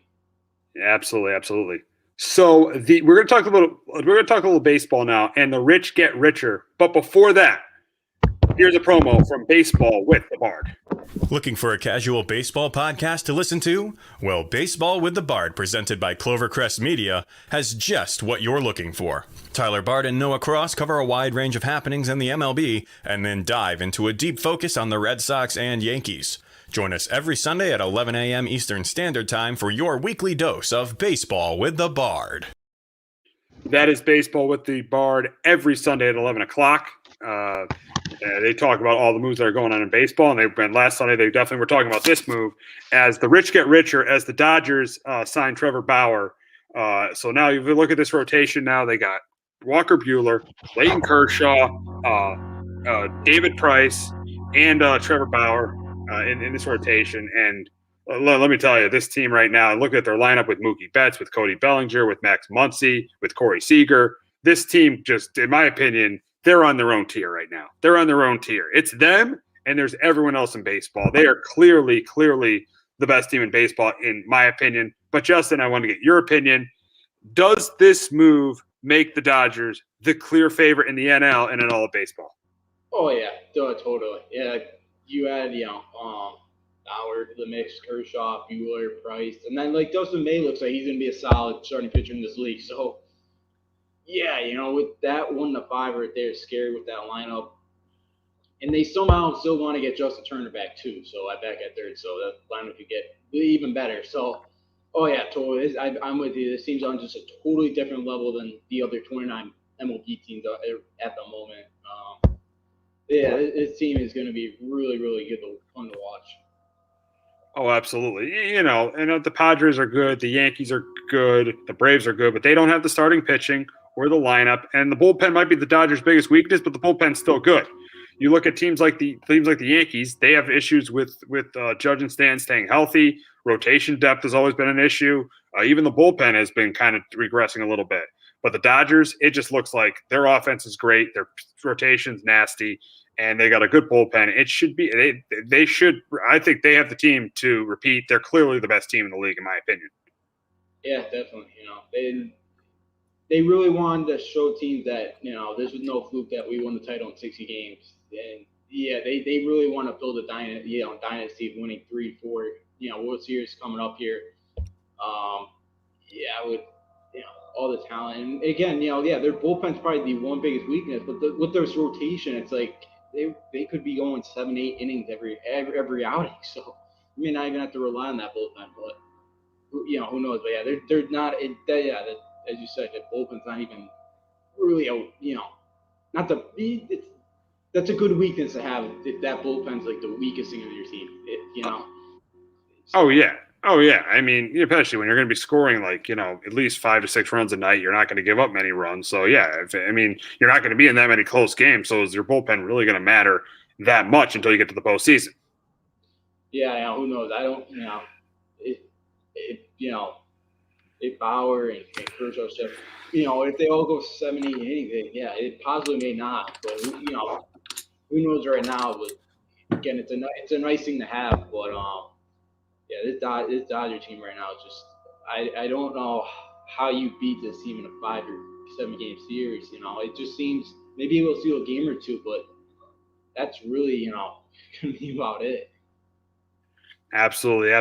Yeah, absolutely. So we're going to talk a little baseball now, and the rich get richer. But before that, here's a promo from Baseball with the Bard.
Looking for a casual baseball podcast to listen to? Well, Baseball with the Bard, presented by Clovercrest Media, has just what you're looking for. Tyler Bard and Noah Cross cover a wide range of happenings in the MLB and then dive into a deep focus on the Red Sox and Yankees. Join us every Sunday at 11 a.m. Eastern Standard Time for your weekly dose of Baseball with the Bard.
That is Baseball with the Bard every Sunday at 11 o'clock. They talk about all the moves that are going on in baseball, and last Sunday they definitely were talking about this move as the rich get richer, as the Dodgers signed Trevor Bauer. So now if you look at this rotation, now they got Walker Buehler, Clayton Kershaw, David Price, and Trevor Bauer in this rotation. And let me tell you, this team right now, look at their lineup with Mookie Betts, with Cody Bellinger, with Max Muncy, with Corey Seager. This team just, in my opinion, they're on their own tier right now. They're on their own tier. It's them, and there's everyone else in baseball. They are clearly the best team in baseball, in my opinion. But, Justin, I want to get your opinion. Does this move make the Dodgers the clear favorite in the NL and in all of baseball?
Oh, yeah, totally. Yeah, you had, Howard to the mix, Kershaw, Buehler, Price. And then, Dustin May looks like he's going to be a solid starting pitcher in this league. So, yeah, with that 1-5 right there, scary with that lineup. And they somehow still want to get Justin Turner back, too. So, I back at third. So, that lineup could get even better. So, oh, yeah, totally. I'm with you. This team's on just a totally different level than the other 29 MLB teams at the moment. Yeah, this team is going to be really, really good, fun to watch.
Oh, absolutely. The Padres are good. The Yankees are good. The Braves are good, but they don't have the starting pitching or the lineup. And the bullpen might be the Dodgers' biggest weakness, but the bullpen's still good. You look at teams like the Yankees; they have issues with Judge and Stan staying healthy. Rotation depth has always been an issue. Even the bullpen has been kind of regressing a little bit. But the Dodgers, it just looks like their offense is great. Their rotation's nasty. And they got a good bullpen. It should be they should. I think they have the team to repeat. They're clearly the best team in the league, in my opinion.
Yeah, definitely. They really wanted to show teams that this was no fluke that we won the title in 60 games. And yeah, they really want to build a dynasty of winning 3, 4 World Series coming up here. With all the talent, and again, their bullpen's probably the one biggest weakness. But with their rotation, it's like. They could be going 7, 8 innings every outing, so you may not even have to rely on that bullpen. But who knows? But yeah, they're not. As you said, the bullpen's not even really not the. That's a good weakness to have if that bullpen's like the weakest thing of your team.
Oh yeah. I mean, especially when you're going to be scoring at least 5 to 6 runs a night, you're not going to give up many runs. So yeah, you're not going to be in that many close games. So is your bullpen really going to matter that much until you get to the postseason?
Yeah, who knows? I don't. If Bauer and Kershaw stuff, if they all go 7, 8 innings, it possibly may not. But who knows right now? But again, it's a nice thing to have, but this Dodger team right now is just I don't know how you beat this team in a 5 or 7 game series. It just seems maybe we'll see a game or two, but that's really gonna be about it.
Absolutely.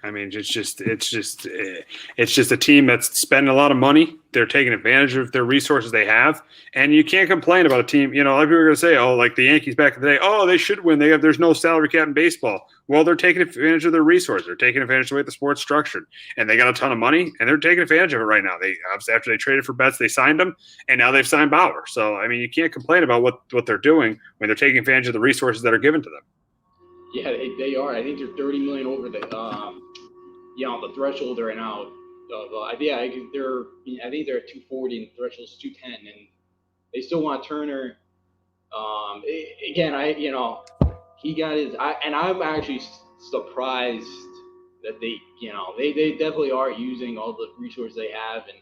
I mean, it's just a team that's spending a lot of money. They're taking advantage of their resources they have, and you can't complain about a team. A lot of people are going to say, "Oh, like the Yankees back in the day, oh, they should win. There's no salary cap in baseball." Well, they're taking advantage of their resources. They're taking advantage of the way the sport's structured, and they got a ton of money, and they're taking advantage of it right now. They obviously after they traded for Betts, they signed him, and now they've signed Bauer. So I mean, you can't complain about what they're doing when they're taking advantage of the resources that are given to them.
Yeah, they are. I think they're $30 million over the the threshold right now. I think they're at 240 and the threshold's 210, and they still want Turner. He got his. I'm actually surprised that they definitely are using all the resources they have and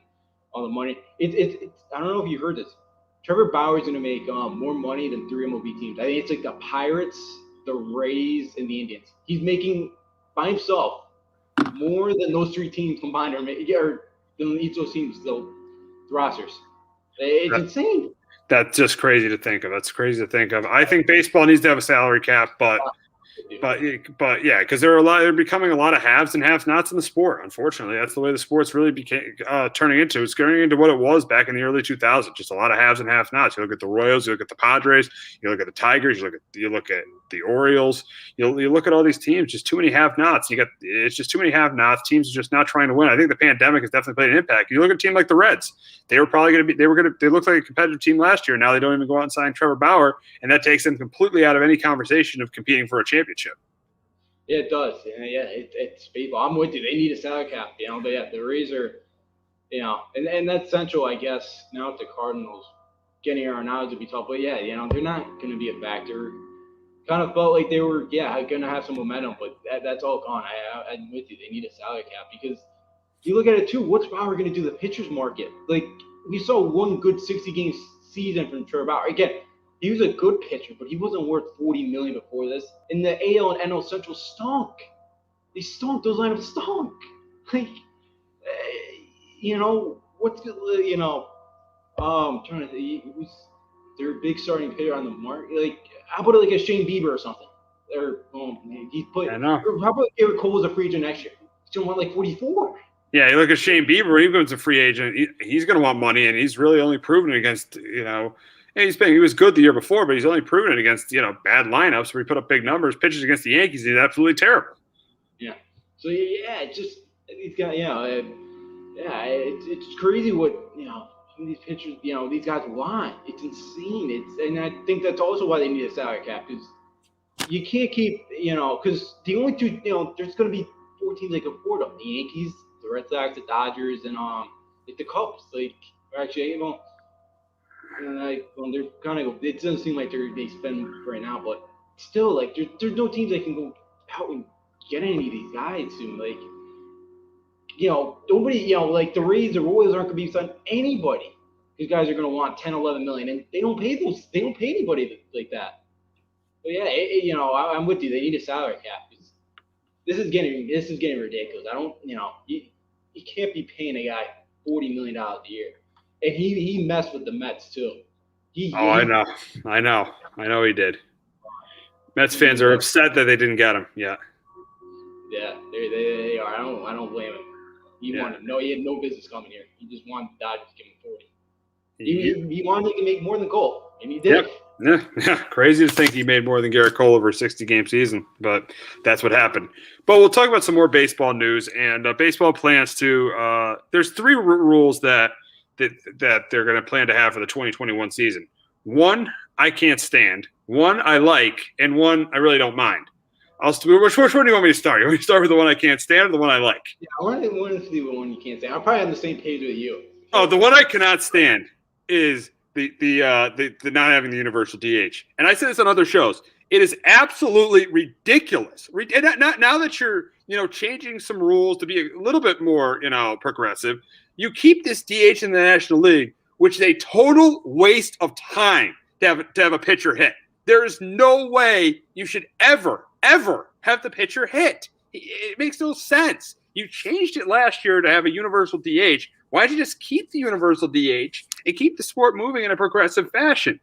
all the money. It's I don't know if you heard this. Trevor Bauer's going to make more money than 3 MLB teams. I think it's like the Pirates, the Rays, and the Indians. He's making by himself more than those 3 teams combined or than each of those teams, the rosters. It's insane.
That's just crazy to think of. I think baseball needs to have a salary cap, but yeah, because they're becoming a lot of haves and have-nots in the sport. Unfortunately, that's the way the sport's really became turning into. It's turning into what it was back in the early 2000s. Just a lot of haves and have-nots. You look at the Royals, you look at the Padres, you look at the Tigers, you look at the Orioles. You look at all these teams. Just too many have-nots. It's just too many have-nots. Teams are just not trying to win. I think the pandemic has definitely played an impact. You look at a team like the Reds. They looked like a competitive team last year. Now they don't even go out and sign Trevor Bauer, and that takes them completely out of any conversation of competing for a championship.
Yeah, it does. It's baseball. I'm with you. They need a salary cap, But yeah, the Rays are, and that's central, I guess. Now if the Cardinals getting Arenado to be tough, but yeah, they're not going to be a factor. kind of felt like they were, going to have some momentum, but that's all gone. I'm with you. They need a salary cap because you look at it too. What's Bauer going to do? The pitchers market, like we saw one good 60-game season from Trevor Bauer. Again, he was a good pitcher, but he wasn't worth $40 million before this. And the AL and NL Central stunk. They stunk. Those lineups stunk. Like, what's I'm trying to think. Who's their big starting pitcher on the market? Like, how about like a Shane Bieber or something? Or
I know.
How about Garrett Cole as a free agent next year? He's gonna want like 44.
Yeah, you look at Shane Bieber. He becomes a free agent. He's going to want money, and he's really only proven it against he was good the year before, but he's only proven it against bad lineups where he put up big numbers. Pitches against the Yankees, he's absolutely terrible.
Yeah. So it's just these guys. It's crazy what these pitchers, these guys want. It's insane. And I think that's also why they need a salary cap because you can't keep because the only two there's going to be 4 teams that can afford them: the Yankees, the Red Sox, the Dodgers, and like the Cubs. Like actually, they're kind of. It doesn't seem like they spend right now, but still, like there's no teams that can go out and get any of these guys soon. Like nobody. Like the Rays, the Royals aren't going to be signing anybody. These guys are going to want 10, 11 million, and they don't pay those. They don't pay anybody like that. But I'm with you. They need a salary cap. This is getting ridiculous. I don't, you can't be paying a guy $40 million a year, and he messed with the Mets too.
I know he did. Mets fans are upset that they didn't get him. Yeah.
Yeah, they are. I don't blame him. He had no business coming here. He just wanted the Dodgers to give him 40. He wanted to make more than Cole, and he did.
Yep. Yeah, crazy to think he made more than Garrett Cole over a 60-game season, but that's what happened. But we'll talk about some more baseball news, and baseball plans to there's 3 rules that they're going to plan to have for the 2021 season. 1, I can't stand. 1, I like, and 1, I really don't mind. Which one do you want me to start? You want me to start with the one I can't stand or the one I like?
Yeah, I want to see the one you can't stand. I'm probably on the same page with you.
Oh, the one I cannot stand is the not having the universal DH. And I said this on other shows. It is absolutely ridiculous. Now that you're changing some rules to be a little bit more progressive, you keep this DH in the National League, which is a total waste of time to have a pitcher hit. There is no way you should ever have the pitcher hit. It makes no sense. You changed it last year to have a universal DH. Why don't you just keep the universal DH and keep the sport moving in a progressive fashion?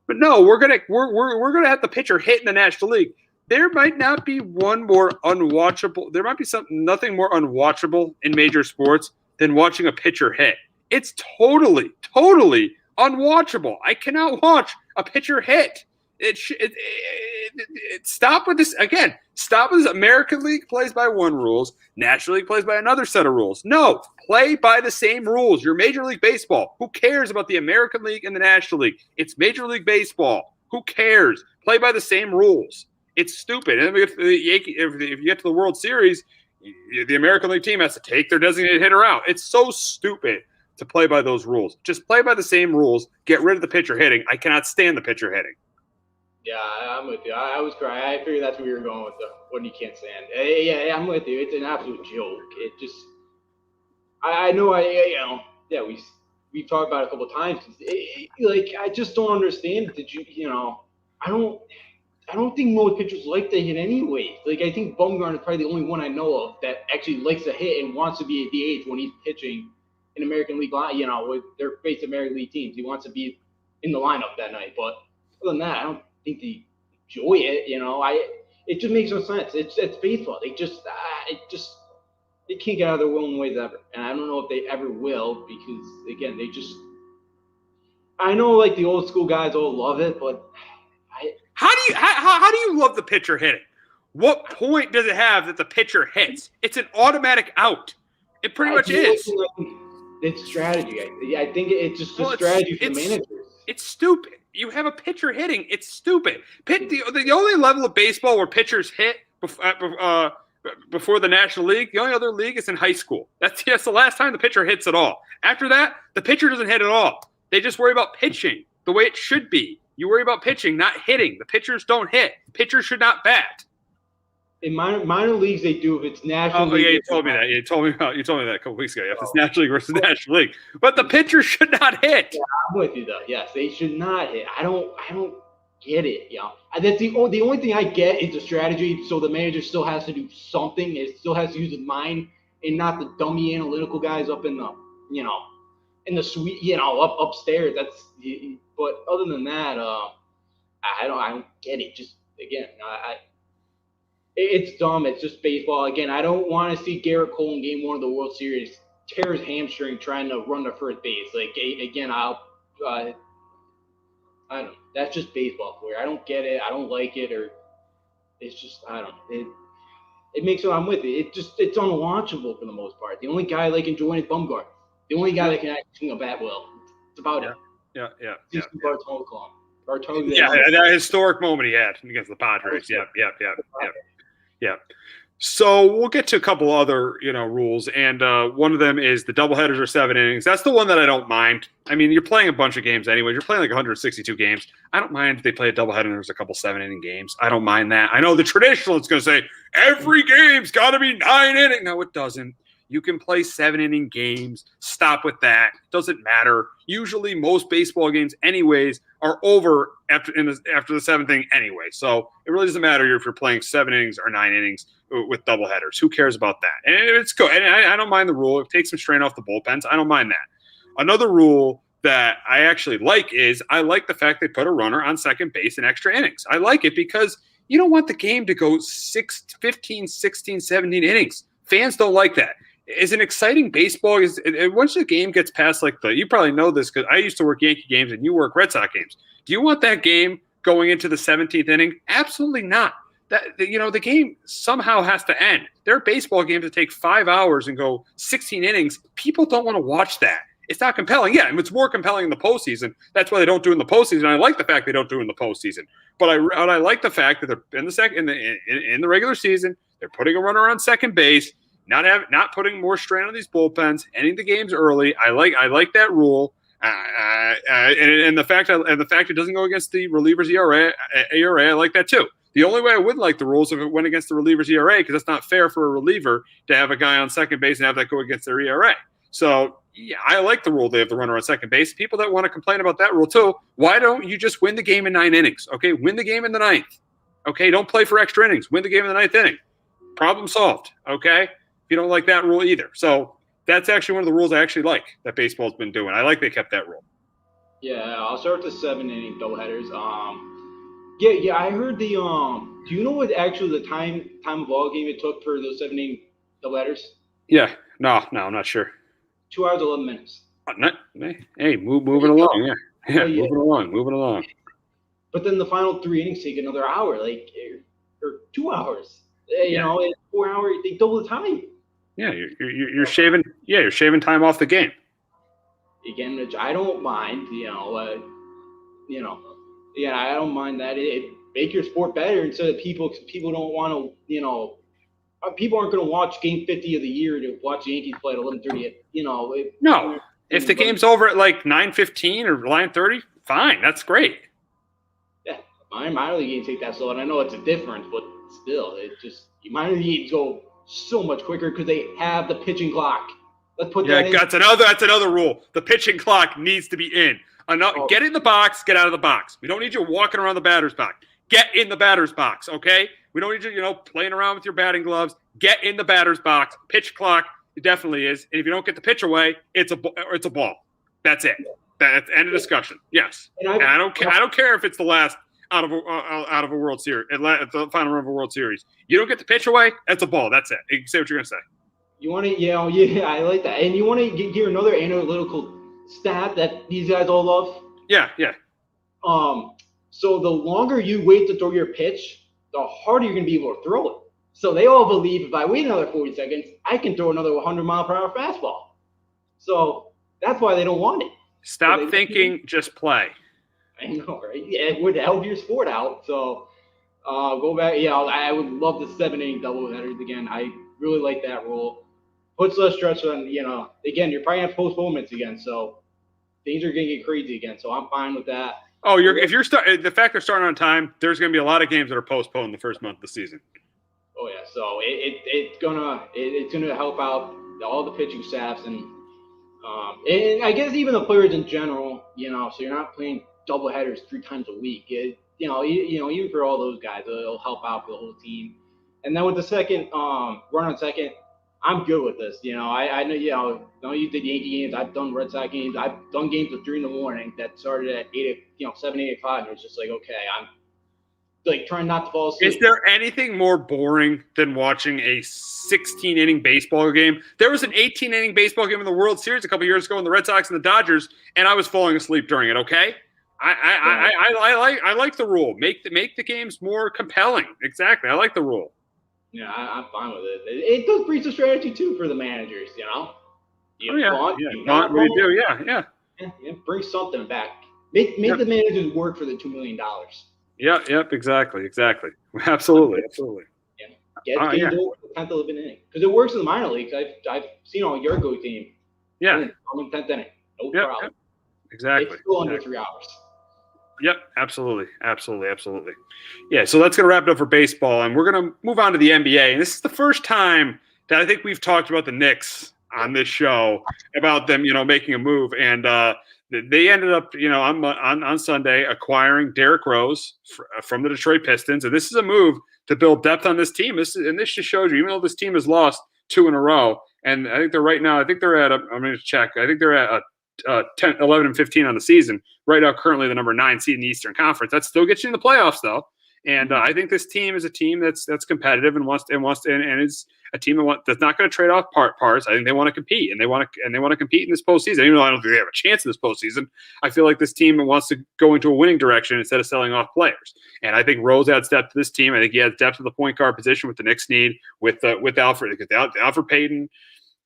But no, we're gonna have the pitcher hit in the National League. There might not be one more unwatchable. There might be nothing more unwatchable in major sports than watching a pitcher hit. It's totally unwatchable. I cannot watch a pitcher hit. Stop with this again. Stop with this. American League plays by one rules. National League plays by another set of rules. No, play by the same rules. You're Major League Baseball. Who cares about the American League and the National League? It's Major League Baseball. Who cares? Play by the same rules. It's stupid. And if you get to the World Series, the American League team has to take their designated hitter out. It's so stupid to play by those rules. Just play by the same rules. Get rid of the pitcher hitting. I cannot stand the pitcher hitting.
Yeah, I'm with you. I was crying. I figured that's where you were going with the what you can't stand. Yeah, I'm with you. It's an absolute joke. It just, I know. We've talked about it a couple of times. I just don't understand. I don't think most pitchers like to hit anyway. Like, I think Bumgarner is probably the only one I know of that actually likes to hit and wants to be a DH when he's pitching in American League line. With their face American League teams, he wants to be in the lineup that night. But other than that, I don't think they enjoy it. It just makes no sense. It's baseball. They can't get out of their own ways ever, and I don't know if they ever will because again, I know like the old school guys all love it, but
how do you love the pitcher hitting? What point does it have that the pitcher hits? It's an automatic out. It pretty much is.
It's strategy. I think it's just a strategy for the managers.
It's stupid. You have a pitcher hitting. It's stupid. The only level of baseball where pitchers hit before the National League, the only other league is in high school. That's the last time the pitcher hits at all. After that, the pitcher doesn't hit at all. They just worry about pitching the way it should be. You worry about pitching, not hitting. The pitchers don't hit. Pitchers should not bat.
In minor leagues, they do if it's national.
Oh, yeah, you told me that. You told me that a couple weeks ago. If it's National League versus National League, but the pitcher should not hit.
Yeah, I'm with you though. Yes, they should not hit. I don't get it. That's the only thing I get is the strategy. So the manager still has to do something. It still has to use his mind and not the dummy analytical guys up in the in the suite, upstairs. But other than that, I don't get it. Just again, it's dumb. It's just baseball. Again, I don't want to see Garrett Cole in Game 1 of the World Series tear his hamstring trying to run to first base. Like, again, I don't know. That's just baseball for you. I don't get it. I don't like it. Or it's just, I don't know. It makes it, I'm with it. It's unwatchable for the most part. The only guy I like enjoying is Bumgarner. The only guy that can actually swing a bat well. It's about it.
Yeah.
Bartolo.
Yeah, that historic moment he had against the Padres. Yeah. So we'll get to a couple other, rules, and one of them is the doubleheaders are 7 innings. That's the one that I don't mind. I mean, you're playing a bunch of games anyway. You're playing like 162 games. I don't mind if they play a doubleheader and there's a couple 7-inning games. I don't mind that. I know the traditionalist's going to say every game's got to be 9 innings. No, it doesn't. You can play 7-inning games. Stop with that. Doesn't matter. Usually, most baseball games, anyways, are over after the 7th inning anyway. So it really doesn't matter if you're playing 7 innings or 9 innings with doubleheaders. Who cares about that? And it's good. And I don't mind the rule. It takes some strain off the bullpens. I don't mind that. Another rule that I actually like is I like the fact they put a runner on second base in extra innings. I like it because you don't want the game to go 15, 16, 17 innings. Fans don't like that. Is an exciting baseball once the game gets past you probably know this because I used to work Yankee games and you work Red Sox games. Do you want that game going into the 17th inning? Absolutely not. The game somehow has to end. There are baseball games that take 5 hours and go 16 innings. People don't want to watch that. It's not compelling. Yeah, and it's more compelling in the postseason. That's why they don't do it in the postseason. I like the fact they don't do it in the postseason. But I like the fact that they're in the regular season, they're putting a runner on second base. Not putting more strain on these bullpens, ending the games early. I like that rule, and the fact it doesn't go against the reliever's ERA. I like that too. The only way I would like the rules if it went against the reliever's ERA because it's not fair for a reliever to have a guy on second base and have that go against their ERA. So yeah, I like the rule they have the runner on second base. People that want to complain about that rule too, why don't you just win the game in 9 innings? Okay, win the game in the 9th. Okay, don't play for extra innings. Win the game in the 9th inning. Problem solved. Okay. You don't like that rule either. So that's actually one of the rules I actually like that baseball's been doing. I like they kept that rule.
Yeah, I'll start with the 7-inning doubleheaders. Yeah, I heard the do you know what actually the time of ball game it took for those 7-inning doubleheaders?
Yeah. No, I'm not sure.
2 hours 11 minutes.
Hey, moving along. Yeah, moving along.
But then the final 3 innings take another hour, or 2 hours. You know, in 4 hours, they double the time.
Yeah, you're shaving. Yeah, you're shaving time off the game.
Again, which I don't mind. Yeah, I don't mind that. It make your sport better instead of people don't want to. People aren't going to watch Game 50 of the year to watch the Yankees play at 11:30.
No, if the game's over at 9:15 or 9:30, fine, that's great.
Yeah, minor league games take that slow, and I know it's a difference, but still, minor league games go so much quicker because they have the pitching clock. Let's put that in.
That's another rule. The pitching clock needs to be in. Get in the box, get out of the box. We don't need you walking around the batter's box. Get in the batter's box, okay? We don't need you, playing around with your batting gloves. Get in the batter's box. Pitch clock, it definitely is. And if you don't get the pitch away, it's a ball. That's it. That's end of discussion. Yes. And I don't care if it's the last out of a World Series, at the final round of a World Series. You don't get the pitch away, that's a ball. That's it. You can say what you're going to say. You want to,
yeah, I like that. And you want to hear another analytical stat that these guys all love?
Yeah.
So the longer you wait to throw your pitch, the harder you're going to be able to throw it. So they all believe if I wait another 40 seconds, I can throw another 100-mile-per-hour fastball. So that's why they don't want it.
Stop thinking, just play.
I know, right? Yeah, it would help your sport out. So go back. Yeah, I would love the 7-inning doubleheaders again. I really like that rule. Puts less stress on, again, you're probably going to have postponements again. So things are going to get crazy again. So I'm fine with that.
Oh, the fact they're starting on time, there's going to be a lot of games that are postponed the first month of the season.
Oh yeah, so it's gonna help out all the pitching staffs and I guess even the players in general. So you're not playing double headers 3 times a week. Even for all those guys, it'll help out for the whole team. And then with the second run on second, I'm good with this. I know you did Yankee games. I've done Red Sox games. I've done games at 3 in the morning that started at 7, 8 o'clock. And it's just like, okay, I'm like trying not to fall asleep.
Is there anything more boring than watching a 16-inning baseball game? There was an 18-inning baseball game in the World Series a couple years ago in the Red Sox and the Dodgers, and I was falling asleep during it. Okay, I like the rule. Make the games more compelling. Exactly, I like the rule.
Yeah, I'm fine with it. It does breach the strategy too for the managers. Bring something back. Make the managers work for the $2 million.
Yep, exactly. Absolutely.
Yeah. Get games over the 10th, 11th inning. Because it works in the minor leagues. I've seen on your go team.
Yeah.
I'm in 10th inning. No problem.
Yep. Exactly.
It's still under 3 hours.
Yep, absolutely. Yeah, so that's going to wrap it up for baseball, and we're going to move on to the NBA. And this is the first time that I think we've talked about the Knicks on this show, about them, making a move. And they ended up, on Sunday acquiring Derrick Rose from the Detroit Pistons. And this is a move to build depth on this team. This just shows you, even though this team has lost 2 in a row, and I think they're at, I'm going to check, I think they're at 10, 11, and 15 on the season. Right now, currently the number 9 seed in the Eastern Conference. That still gets you in the playoffs, though. And I think this team is a team that's competitive and is a team that's not going to trade off parts. I think they want to compete, and they want to compete in this postseason. Even though I don't think they have a chance in this postseason, I feel like this team wants to go into a winning direction instead of selling off players. And I think Rose adds depth to this team. I think he adds depth to the point guard position with the Knicks need with Alfred, because Alfred Payton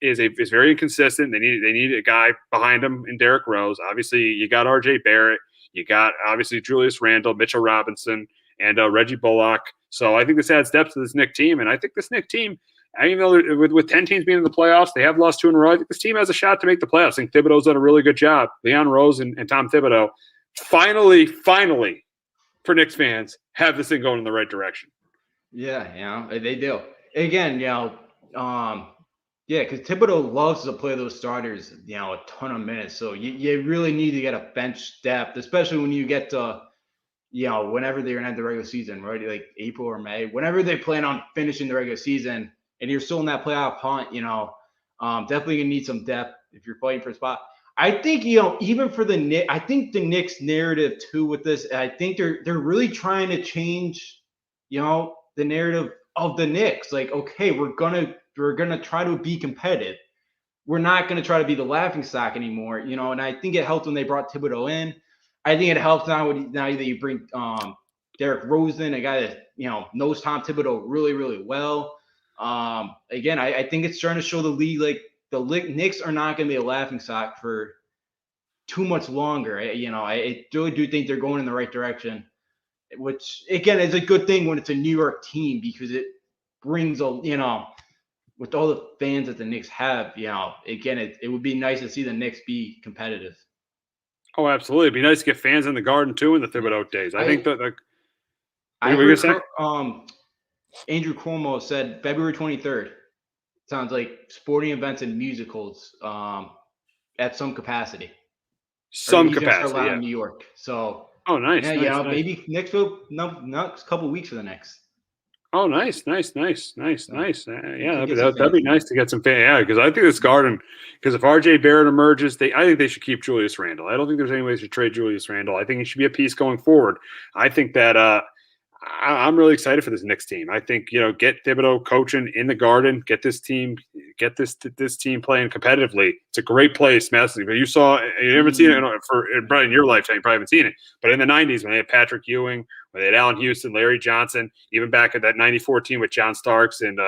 is very inconsistent. They need a guy behind him in Derrick Rose. Obviously, you got R.J. Barrett. You got obviously Julius Randle, Mitchell Robinson, and Reggie Bullock. So I think this adds depth to this Knicks team. And I think this Knicks team, even though with 10 teams being in the playoffs, they have lost 2 in a row. I think this team has a shot to make the playoffs. I think Thibodeau's done a really good job. Leon Rose and Tom Thibodeau finally, for Knicks fans, have this thing going in the right direction.
Yeah, they do. Again, because Thibodeau loves to play those starters, a ton of minutes. So you really need to get a bench depth, especially when you get to, whenever they're going to have the regular season, right? Like April or May, whenever they plan on finishing the regular season and you're still in that playoff hunt, definitely going to need some depth if you're fighting for a spot. I think, even for the Knicks, I think the Knicks narrative too with this, I think they're really trying to change, the narrative of the Knicks. Like, okay, we're gonna try to be competitive. We're not gonna try to be the laughing stock anymore, And I think it helped when they brought Thibodeau in. I think it helps now that you bring Derrick Rose in, a guy that knows Tom Thibodeau really, really well. Again, I think it's starting to show the league like the Knicks are not gonna be a laughing stock for too much longer. I really do think they're going in the right direction, which again is a good thing when it's a New York team, because it brings with all the fans that the Knicks have, again, it would be nice to see the Knicks be competitive.
Oh, absolutely. It'd be nice to get fans in the Garden too in the Thibodeau days. I think that
Andrew Cuomo said February 23rd. Sounds like sporting events and musicals at some capacity.
Some capacity,
in New York. So
nice.
Nice. Maybe next couple weeks for the Knicks.
Oh, nice. That'd be nice to get some fans. Yeah, because I think this Garden, because if R.J. Barrett emerges, I think they should keep Julius Randle. I don't think there's any way to trade Julius Randle. I think he should be a piece going forward. I think that I'm really excited for this Knicks team. I think, get Thibodeau coaching in the Garden, get this team playing competitively. It's a great place, massively. But you haven't seen it in your lifetime. You probably haven't seen it. But in the 90s, when they had Patrick Ewing, when they had Allen Houston, Larry Johnson, even back at that 94 team with John Starks and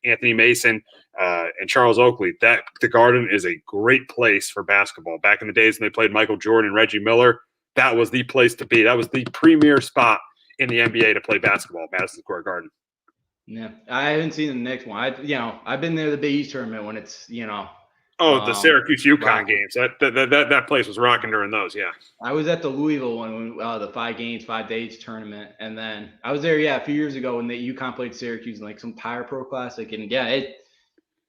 Anthony Mason and Charles Oakley, the Garden is a great place for basketball. Back in the days when they played Michael Jordan and Reggie Miller, that was the place to be. That was the premier spot in the NBA to play basketball, Madison Square Garden.
Yeah, I haven't seen the next one. I've been there the Big East tournament when it's
Oh, the Syracuse UConn
rocking.
games. That place was rocking during those. Yeah.
I was at the Louisville one, when the 5 days tournament, and then I was there, a few years ago when the UConn played Syracuse in like some Tire Pro Classic, and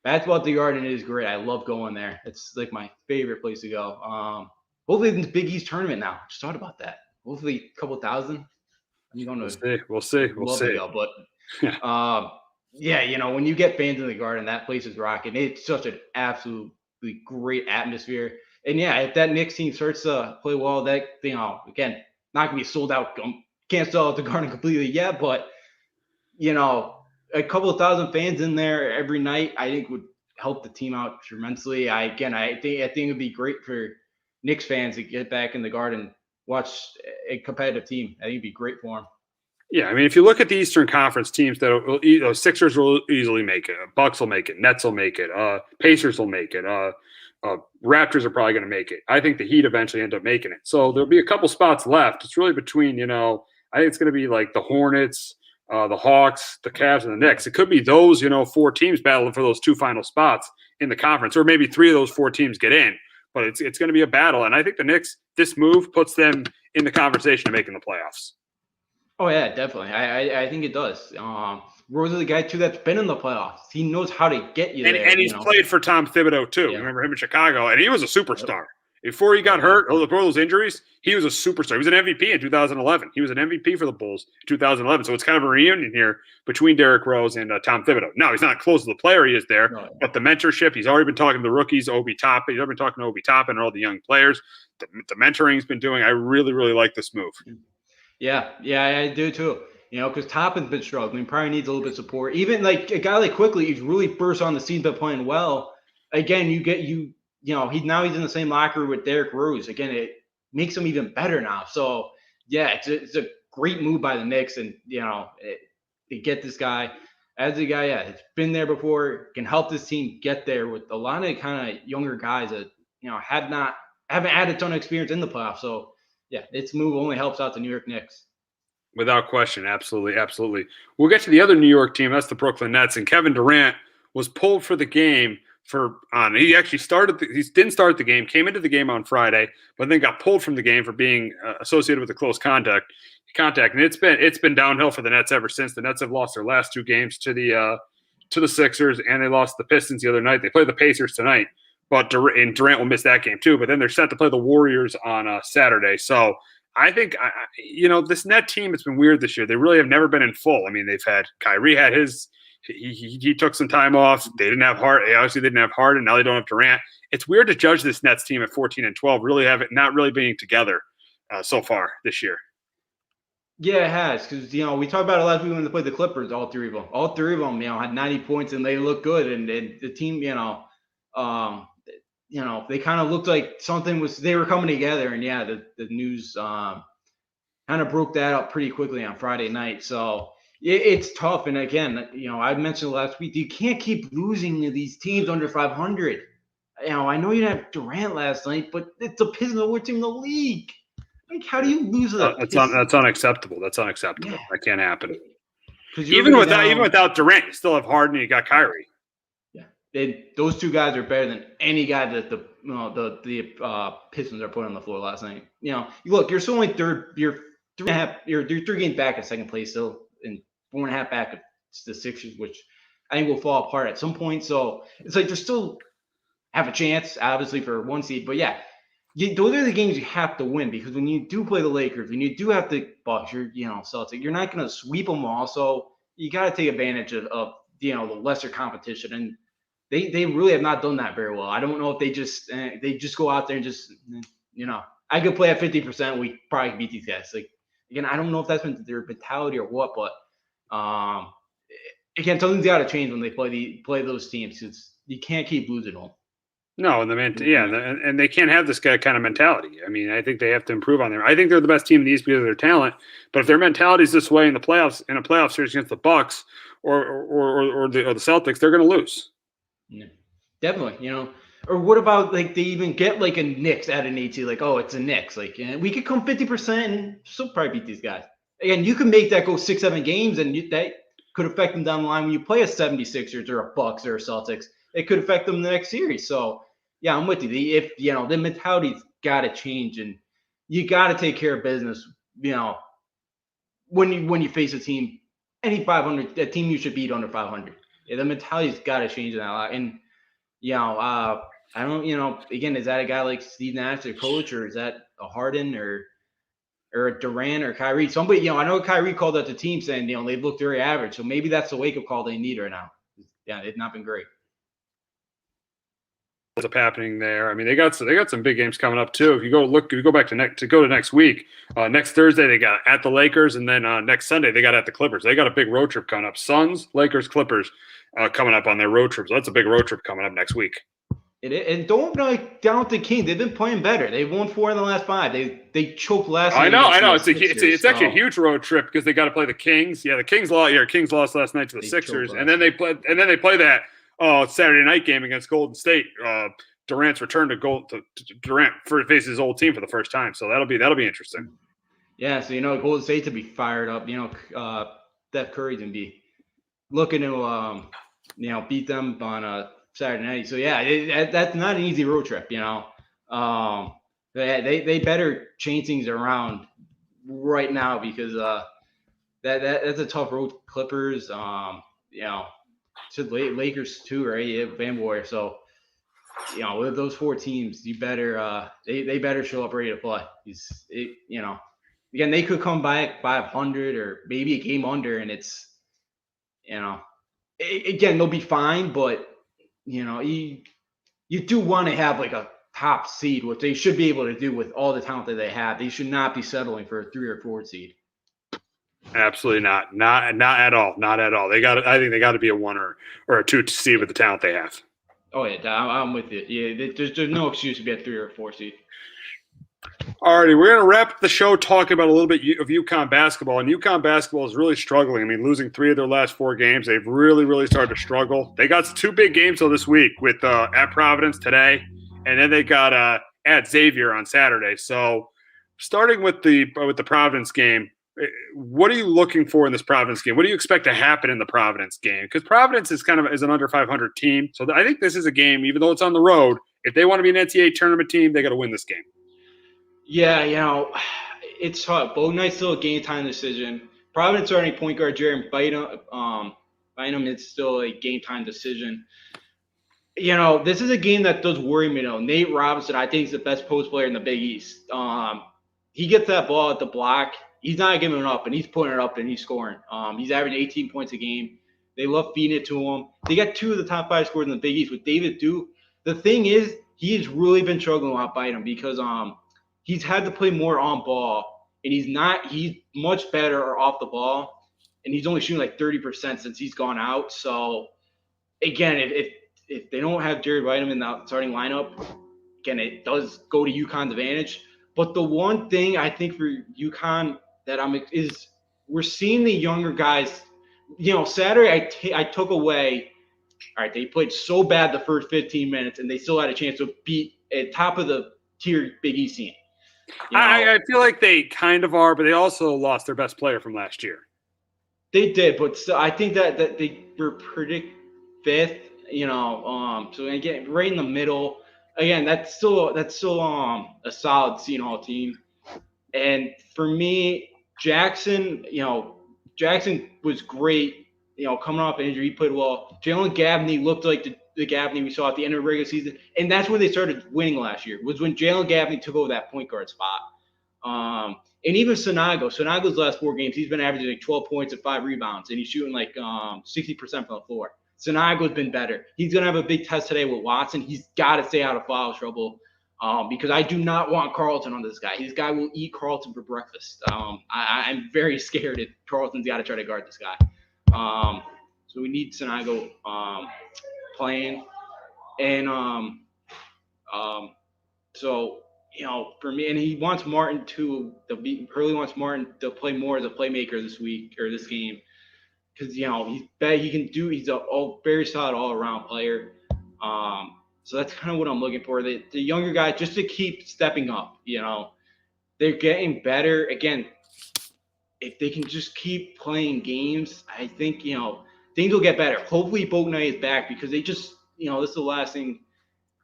basketball at the Garden is great. I love going there. It's like my favorite place to go. Hopefully in the Big East tournament now. Just thought about that. Hopefully a couple thousand. I'm going to.
We'll see.
To go, but when you get fans in the Garden, that place is rocking. It's such an absolutely great atmosphere. And if that Knicks team starts to play well, that again, not gonna be sold out. Can't sell out the Garden completely yet, but a couple of thousand fans in there every night, I think would help the team out tremendously. I think it'd be great for Knicks fans to get back in the Garden, watch a competitive team. I think it'd be great for them.
Yeah, I mean, if you look at the Eastern Conference teams, Sixers will easily make it. Bucks will make it. Nets will make it. Pacers will make it. Raptors are probably going to make it. I think the Heat eventually end up making it. So there'll be a couple spots left. It's really between, I think it's going to be like the Hornets, the Hawks, the Cavs, and the Knicks. It could be those, 4 teams battling for those 2 final spots in the conference, or maybe 3 of those 4 teams get in. But it's going to be a battle. And I think the Knicks, this move puts them in the conversation of making the playoffs.
Oh, yeah, definitely. I think it does. Rose is a guy, too, that's been in the playoffs. He knows how to get you there.
And he's played for Tom Thibodeau, too. Yeah. Remember him in Chicago? And he was a superstar. Before he got hurt, or before those injuries, he was a superstar. He was an MVP in 2011. He was an MVP for the Bulls in 2011. So it's kind of a reunion here between Derrick Rose and Tom Thibodeau. Now, he's not close to the player he is there, but the mentorship, he's already been talking to the rookies, Obi Toppin. He's already been talking to Obi Toppin and all the young players. The mentoring he's been doing, I really, really like this move.
Yeah, I do, too. Because Toppin's been struggling, probably needs a little bit of support. Even like a guy like Quickly, he's really first on the scene, but playing well. Again, he's in the same locker room with Derrick Rose. Again, it makes him even better now. So it's a great move by the Knicks, and to get this guy as a guy, it's been there before, can help this team get there with a lot of kind of younger guys that haven't had a ton of experience in the playoffs. So this move only helps out the New York Knicks.
Without question. Absolutely. Absolutely. We'll get to the other New York team. That's the Brooklyn Nets. And Kevin Durant was pulled for the game he actually he didn't start the game, came into the game on Friday, but then got pulled from the game for being associated with a close contact. And it's been downhill for the Nets ever since. The Nets have lost their last 2 games to the Sixers, and they lost the Pistons the other night. They play the Pacers tonight, but Durant will miss that game too. But then they're set to play the Warriors on Saturday. So I think, this Net team, it's been weird this year. They really have never been in full. I mean, they've had Kyrie had his he took some time off. They didn't have Hart. They obviously didn't have Harden. Now they don't have Durant. It's weird to judge this Nets team at 14-12, not really being together so far this year.
Yeah, it has, because we talked about it last week when they played the Clippers. All three of them, had 90 points and they looked good, and the team, they kind of looked like they were coming together, and the news kind of broke that up pretty quickly on Friday night. So it's tough, and again, I mentioned last week, you can't keep losing to these teams under 500. I know you didn't have Durant last night, but it's the Pistons, the worst team in the league. Like, how do you lose that?
That's unacceptable. That's unacceptable. Yeah. That can't happen.
Even
without Durant, you still have Harden and you got Kyrie.
Yeah, those 2 guys are better than any guy that the Pistons are putting on the floor last night. Look, you're still only third. You're 3 games back at second place still, and 4.5 back at the Sixers, which I think will fall apart at some point. So it's like they still have a chance, obviously, for 1 seed. But those are the games you have to win, because when you do play the Lakers, when you do have the Bucks, Celtics, you're not going to sweep them all. So you got to take advantage of the lesser competition, and they really have not done that very well. I don't know if they just go out there and just I could play at 50%, we probably could beat these guys. Like, again, I don't know if that's been their mentality or what, but again, something's got to change when they play those teams, because you can't keep losing them.
No, and they can't have this kind of mentality. I mean, I think they have to improve on there. I think they're the best team in the East because of their talent. But if their mentality is this way in a playoff series against the Bucks or the Celtics, they're going to lose.
Yeah, definitely. Or what about they even get like a Knicks at an 8 like, oh, it's a Knicks. Like, we could come 50% and still probably beat these guys. Again, you can make that go 6-7 games, and that could affect them down the line when you play a 76ers or a Bucks or a Celtics. It could affect them in the next series. So Yeah, I'm with you. If the mentality's got to change, and you got to take care of business. When you face a team, any 500, a team you should beat under 500. Yeah, the mentality's got to change in that lot. And I don't. Again, is that a guy like Steve Nash, their coach, or is that a Harden or a Durant or Kyrie? Somebody, I know Kyrie called out the team saying they've looked very average. So maybe that's the wake up call they need right now. Yeah, it's not been great.
What's up happening there? I mean, they got some big games coming up too. If you go back to next week, next Thursday they got at the Lakers, and then next Sunday they got at the Clippers. They got a big road trip coming up. Suns, Lakers, Clippers coming up on their road trip. So that's a big road trip coming up next week.
And don't down the Kings. They've been playing better. They've won 4 in the last 5. They choked last night.
I know. It's actually a huge road trip because they got to play the Kings. Yeah, the Kings lost last night to the Sixers, and then they play that Saturday night game against Golden State. Durant's return to Durant faces his old team for the first time, so that'll be interesting.
Yeah, so Golden State to be fired up. Steph Curry can be looking to beat them on Saturday night. So yeah, that's not an easy road trip. They better change things around right now because that's a tough road. Clippers, to Lakers too, right? Yeah, Van Warrior. So, with those 4 teams, you better they better show up ready to play. Again, they could come back 500 or maybe a game under, and it's again they'll be fine, but you do want to have like a top seed, which they should be able to do with all the talent that they have. They should not be settling for a 3 or 4 seed.
Absolutely not at all. I think they got to be a 1 or a 2 seed with the talent they have.
Oh yeah, I'm with you. Yeah, there's no excuse to be a 3 or 4 seed.
Alrighty, we're gonna wrap up the show talking about a little bit of UConn basketball, and UConn basketball is really struggling. I mean, losing 3 of their last 4 games, they've really started to struggle. They got 2 big games though this week with at Providence today, and then they got at Xavier on Saturday. So, starting with the Providence game. What are you looking for in this Providence game? What do you expect to happen in the Providence game? Because Providence is an under 500 team. So I think this is a game, even though it's on the road, if they want to be an NCAA tournament team, they got to win this game.
Yeah, it's tough. Both nights still a game time decision. Providence starting point guard Jaron Bynum, it's still a game time decision. This is a game that does worry me though. Nate Robinson, I think, is the best post player in the Big East. He gets that ball at the block. He's not giving it up, and he's putting it up, and he's scoring. He's averaging 18 points a game. They love feeding it to him. They got 2 of the top 5 scorers in the Big East with David Duke. The thing is, he's really been struggling with Bynum because he's had to play more on ball, and he's much better off the ball, and he's only shooting like 30% since he's gone out. So, again, if they don't have Jared Bynum in the starting lineup, again, it does go to UConn's advantage. But the one thing I think for UConn that is we're seeing the younger guys. Saturday I took away. All right, they played so bad the first 15 minutes, and they still had a chance to beat a top of the tier Big East team.
I feel like they kind of are, but they also lost their best player from last year.
They did, but still, I think that they were pretty 5th. So again, right in the middle. Again, that's still a solid Seton Hall team. And for me, Jackson was great. Coming off injury, he played well. Jalen Gabney looked like the Gabney we saw at the end of the regular season, and that's when they started winning last year. Was when Jalen Gabney took over that point guard spot. And even Sonago's last 4 games, he's been averaging like 12 points and 5 rebounds, and he's shooting like 60% from the floor. Sonago's been better. He's going to have a big test today with Watson. He's got to stay out of foul trouble because I do not want Carlton on this guy. This guy will eat Carlton for breakfast. I'm very scared if Carlton's got to try to guard this guy. So we need Sonago playing. And so, for me, and he wants Martin Hurley wants Martin to play more as a playmaker this week or this game. Because he can do. He's a very solid all-around player. So that's kind of what I'm looking for. The younger guys just to keep stepping up. They're getting better. Again, if they can just keep playing games, I think things will get better. Hopefully, Boat Night is back because they just this is the last thing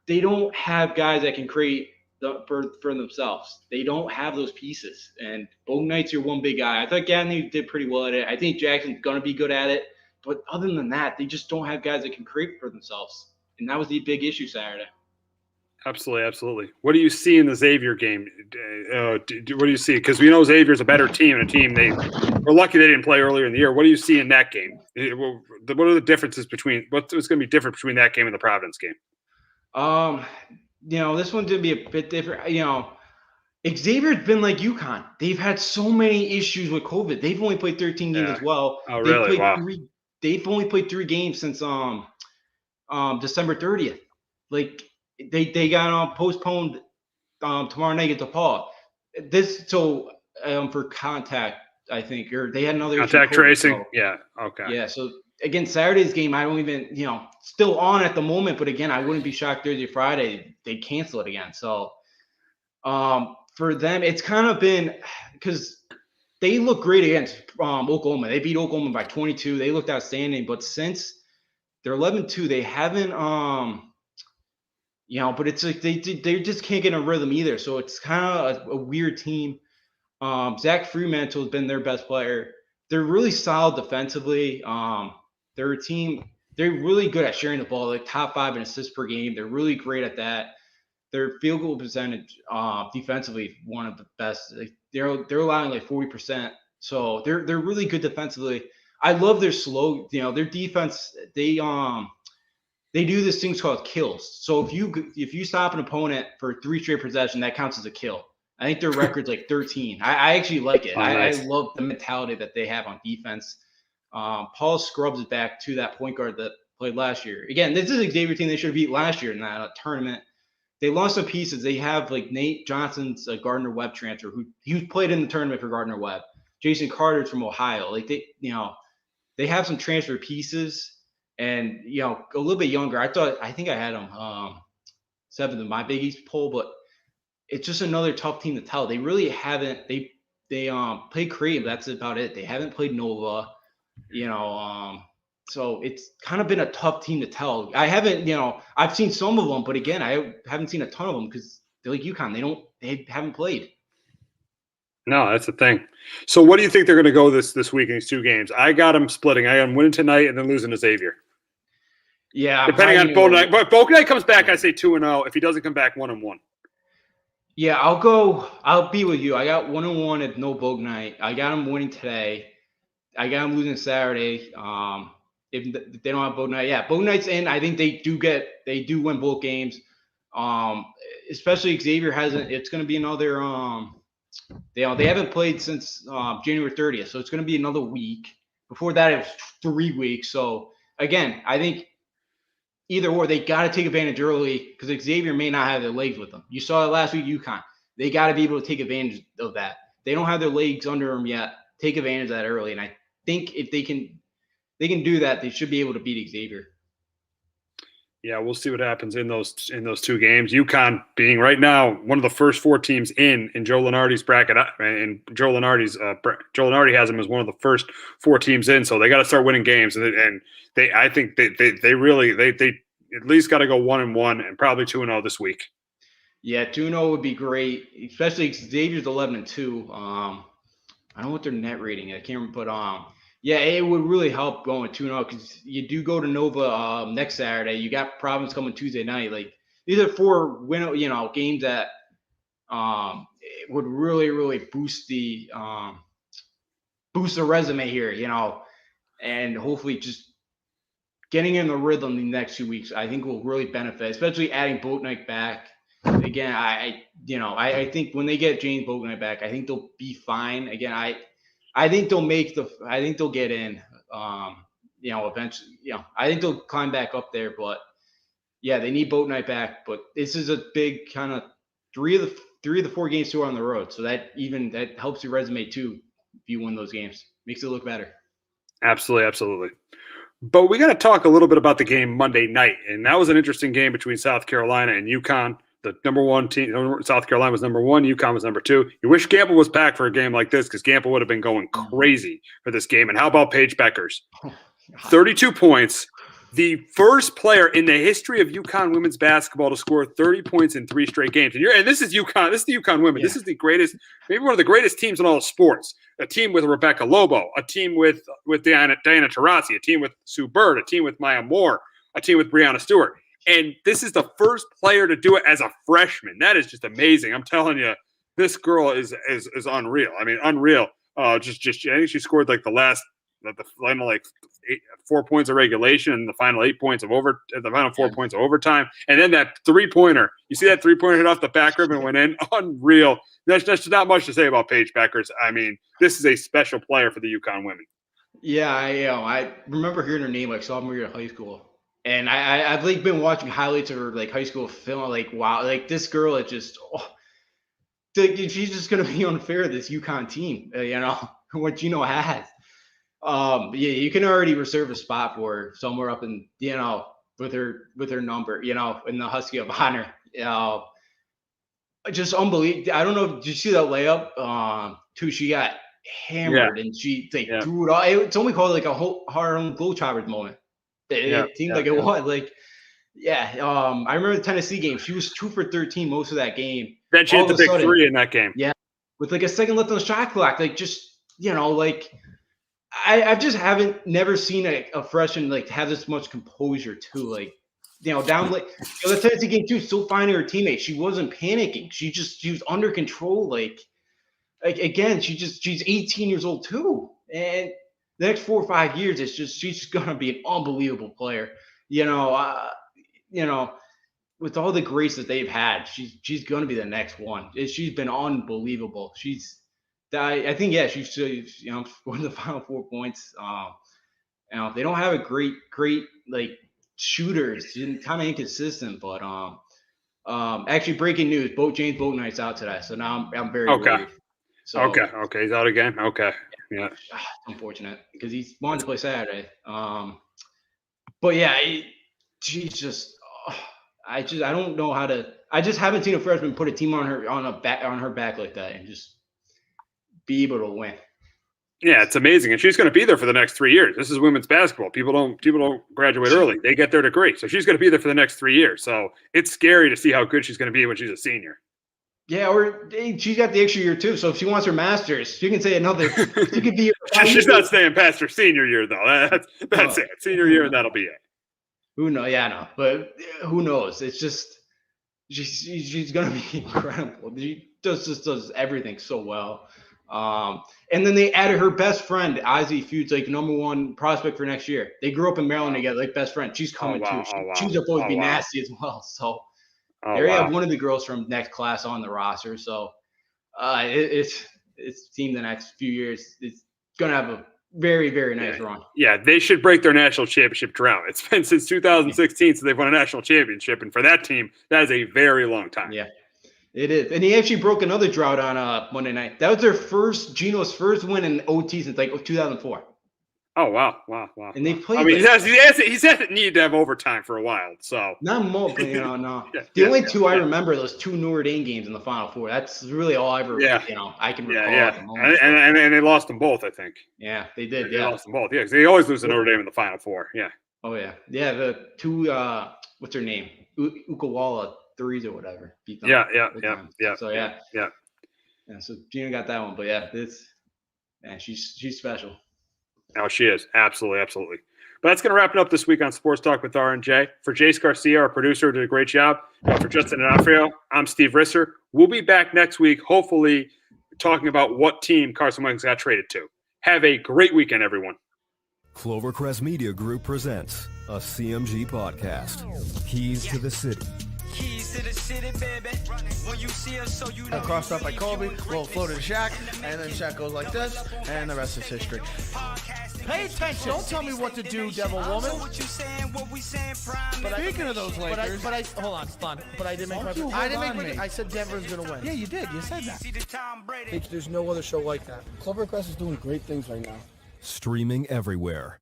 they don't have guys that can create for themselves. They don't have those pieces. And Bouknight's your one big guy. I thought Gagne did pretty well at it. I think Jackson's going to be good at it. But other than that, they just don't have guys that can create for themselves. And that was the big issue Saturday.
Absolutely, absolutely. What do you see in the Xavier game? What do you see? Because we know Xavier's a better team, and a team we're lucky they didn't play earlier in the year. What do you see in that game? What are the differences between what's going to be different between that game and the Providence game?
This one did be a bit different. Xavier's been like UConn. They've had so many issues with COVID. They've only played 13 games as well.
Oh, really? Wow.
They've only played 3 games since December 30th. Like they got postponed tomorrow night against DePaul. For contact, I think, or they had another
contact tracing. So, yeah. Okay.
Yeah. So again, Saturday's game, I don't even, still on at the moment, but again, I wouldn't be shocked Thursday, Friday, they cancel it again. So for them, it's kind of been because they look great against Oklahoma. They beat Oklahoma by 22. They looked outstanding, but since they're 11-2, they haven't, but it's like they just can't get in a rhythm either. So it's kind of a weird team. Zach Fremantle has been their best player. They're really solid defensively. They're a team. They're really good at sharing the ball, like top 5 in assists per game. They're really great at that. Their field goal percentage defensively, one of the best. They're allowing like 40%. So they're really good defensively. I love their slow, their defense. They do this thing called kills. So if you stop an opponent for 3 straight possessions, that counts as a kill. I think their record's like 13. I actually like it. Nice. I love the mentality that they have on defense. Paul Scruggs is back to that point guard that played last year. Again, this is a Xavier team they should have beat last year in that tournament. They lost some pieces. They have like Nate Johnson's Gardner Webb transfer, who he played in the tournament for Gardner Webb. Jason Carter's from Ohio. Like they have some transfer pieces, and a little bit younger. I think I had them 7th in my Big East poll, but it's just another tough team to tell. They really haven't. They played Creighton. That's about it. They haven't played Nova. So it's kind of been a tough team to tell. I haven't, I've seen some of them, but again, I haven't seen a ton of them because they're like UConn. They haven't played.
No, that's the thing. So what do you think they're going to go this week in these 2 games? I got them splitting. I got them winning tonight and then losing to Xavier.
Yeah.
Depending on Bouknight. But Bouknight comes back, I say 2-0. If he doesn't come back, 1-1.
Yeah, I'll be with you. I got 1-1 at no Bouknight. I got him winning today. I got him losing Saturday. If they don't have Bouknight, yeah, Bouknight's in. I think they do win both games. Especially Xavier hasn't. It's going to be another. They haven't played since January 30th, so it's going to be another week. Before that, it was 3 weeks. So again, I think either or, they got to take advantage early because Xavier may not have their legs with them. You saw it last week, UConn. They got to be able to take advantage of that. They don't have their legs under them yet. Take advantage of that early, and I think if they can do that, they should be able to beat Xavier.
Yeah, we'll see what happens in those 2 games. UConn being right now one of the first 4 teams in Joe Lunardi's bracket, and Joe Lunardi has them as one of the first 4 teams in. So they got to start winning games, and I think they really at least got to go 1-1 and probably 2-0 this week.
Yeah, 2-0 would be great, especially Xavier's 11-2. I don't know what their net rating is. I can't remember, but yeah, it would really help going 2-0 because you do go to Nova next Saturday. You got Providence coming Tuesday night. Like these are 4 games that would really, really boost the resume here, and hopefully just getting in the rhythm the next 2 weeks, I think will really benefit, especially adding Bouknight back. Again, I think when they get James Bouknight back, I think they'll be fine. Again, I think they'll get in, eventually, I think they'll climb back up there, but yeah, they need Bouknight back, but this is a big kind of 3 of the 4 games too are on the road. So that helps your resume too. If you win those games, makes it look better.
Absolutely. Absolutely. But we got to talk a little bit about the game Monday night. And that was an interesting game between South Carolina and UConn. The number 1 team, South Carolina was number 1, UConn was number 2. You wish Gamble was back for a game like this because Gamble would have been going crazy for this game. And how about Paige Beckers? 32 points, the first player in the history of UConn women's basketball to score 30 points in 3 straight games. And this is UConn. This is the UConn women. Yeah. This is the greatest, maybe one of the greatest teams in all of sports. A team with Rebecca Lobo, a team with Diana Taurasi, a team with Sue Bird, a team with Maya Moore, a team with Breanna Stewart. And this is the first player to do it as a freshman. That is just amazing. I'm telling you, this girl is unreal. I mean, unreal. Just I think she scored like the final 4 points of regulation and the final 8 points of the final 4 points of overtime. And then that 3-pointer. You see that 3-pointer hit off the back rim and went in? Unreal. That's not much to say about Paige Beckers. I mean, this is a special player for the UConn women.
Yeah, I remember hearing her name like sophomore year of high school. And I've like been watching highlights of her like high school film. Like, wow, like this girl is just she's just gonna be unfair to this UConn team, what Gino has. Yeah, you can already reserve a spot for her somewhere up in, with her number, in the Husky of Honor. Just unbelievable. I don't know. Did you see that layup? Too, she got hammered and she threw it all. It's only called like a whole Harlem Globetrotters moment. It seemed like it was like, I remember the Tennessee game. She was 2 for 13 most of that game.
Then she hit the big 3 in that game.
Yeah, with like a second left on the shot clock. Like just I just never seen a freshman like have this much composure too. Like, down like the Tennessee game too, still finding her teammates. She wasn't panicking. She was under control. Like again, she's 18 years old too. And the next 4 or 5 years, she's just gonna be an unbelievable player. With all the grace that they've had, she's gonna be the next one. She's been unbelievable. I think she's one of the final 4 points. They don't have a great like shooters. She's kind of inconsistent, but actually breaking news: James Boatnight's out today, so now I'm very worried. So,
okay, he's out again. Okay, yeah,
unfortunate because he wanted to play Saturday. But yeah, she's just. I don't know how to. I just haven't seen a freshman put a team on her back like that and just be able to win.
Yeah, it's amazing, and she's going to be there for the next 3 years. This is women's basketball. People don't graduate early; they get their degree. So she's going to be there for the next 3 years. So it's scary to see how good she's going to be when she's a senior.
Yeah, or she's got the extra year too. So if she wants her master's, she can say another. She could be.
She's not staying past her senior year though. That's it. Senior year, and that'll be it.
Who knows? Yeah, no, but who knows? It's just she's gonna be incredible. She does everything so well. And then they added her best friend, Ozzie Feuds, like #1 prospect for next year. They grew up in Maryland together, like best friend. She's coming too. She's supposed to be nasty as well. So they have one of the girls from next class on the roster. So it's team the next few years. It's gonna have a very, very nice run.
Yeah, they should break their national championship drought. It's been since 2016 so they've won a national championship, and for that team, that is a very long time.
Yeah, it is. And he actually broke another drought on Monday night. That was Gino's first win in OT since like 2004.
Oh wow.
And they played.
I mean, he's hasn't needed to have overtime for a while. So
not more, no. The only two I remember those 2 Notre Dame games in the Final Four. That's really all I ever, I can recall. At the moment.
And they lost them both, I think.
Yeah, they did.
They lost them both. Yeah, because they always lose to Notre Dame in the Final Four. Yeah.
Oh yeah. The 2 what's her name? Ukawala threes or whatever. Beat them.
Yeah.
So yeah. So Gina got that one, but she's special.
Oh, she is. Absolutely. But that's going to wrap it up this week on Sports Talk with R&J. For Jace Garcia, our producer, who did a great job. For Justin D'Onofrio, I'm Steve Risser. We'll be back next week, hopefully talking about what team Carson Wentz got traded to. Have a great weekend, everyone.
Clovercrest Media Group presents a CMG podcast. Keys to the City.
Keys to the city, baby. When you see us, so you know.
Crossed up by Kobe, little floater to Shaq, and then Shaq goes like this, and the rest is history. Pay attention. Don't tell me what to do, devil woman. But speaking of those Lakers, hold on, fun. But I didn't make my. I didn't make my. I said Denver's gonna win. Yeah, you did. You said that.
There's no other show like that. Clovercrest is doing great things right now.
Streaming everywhere.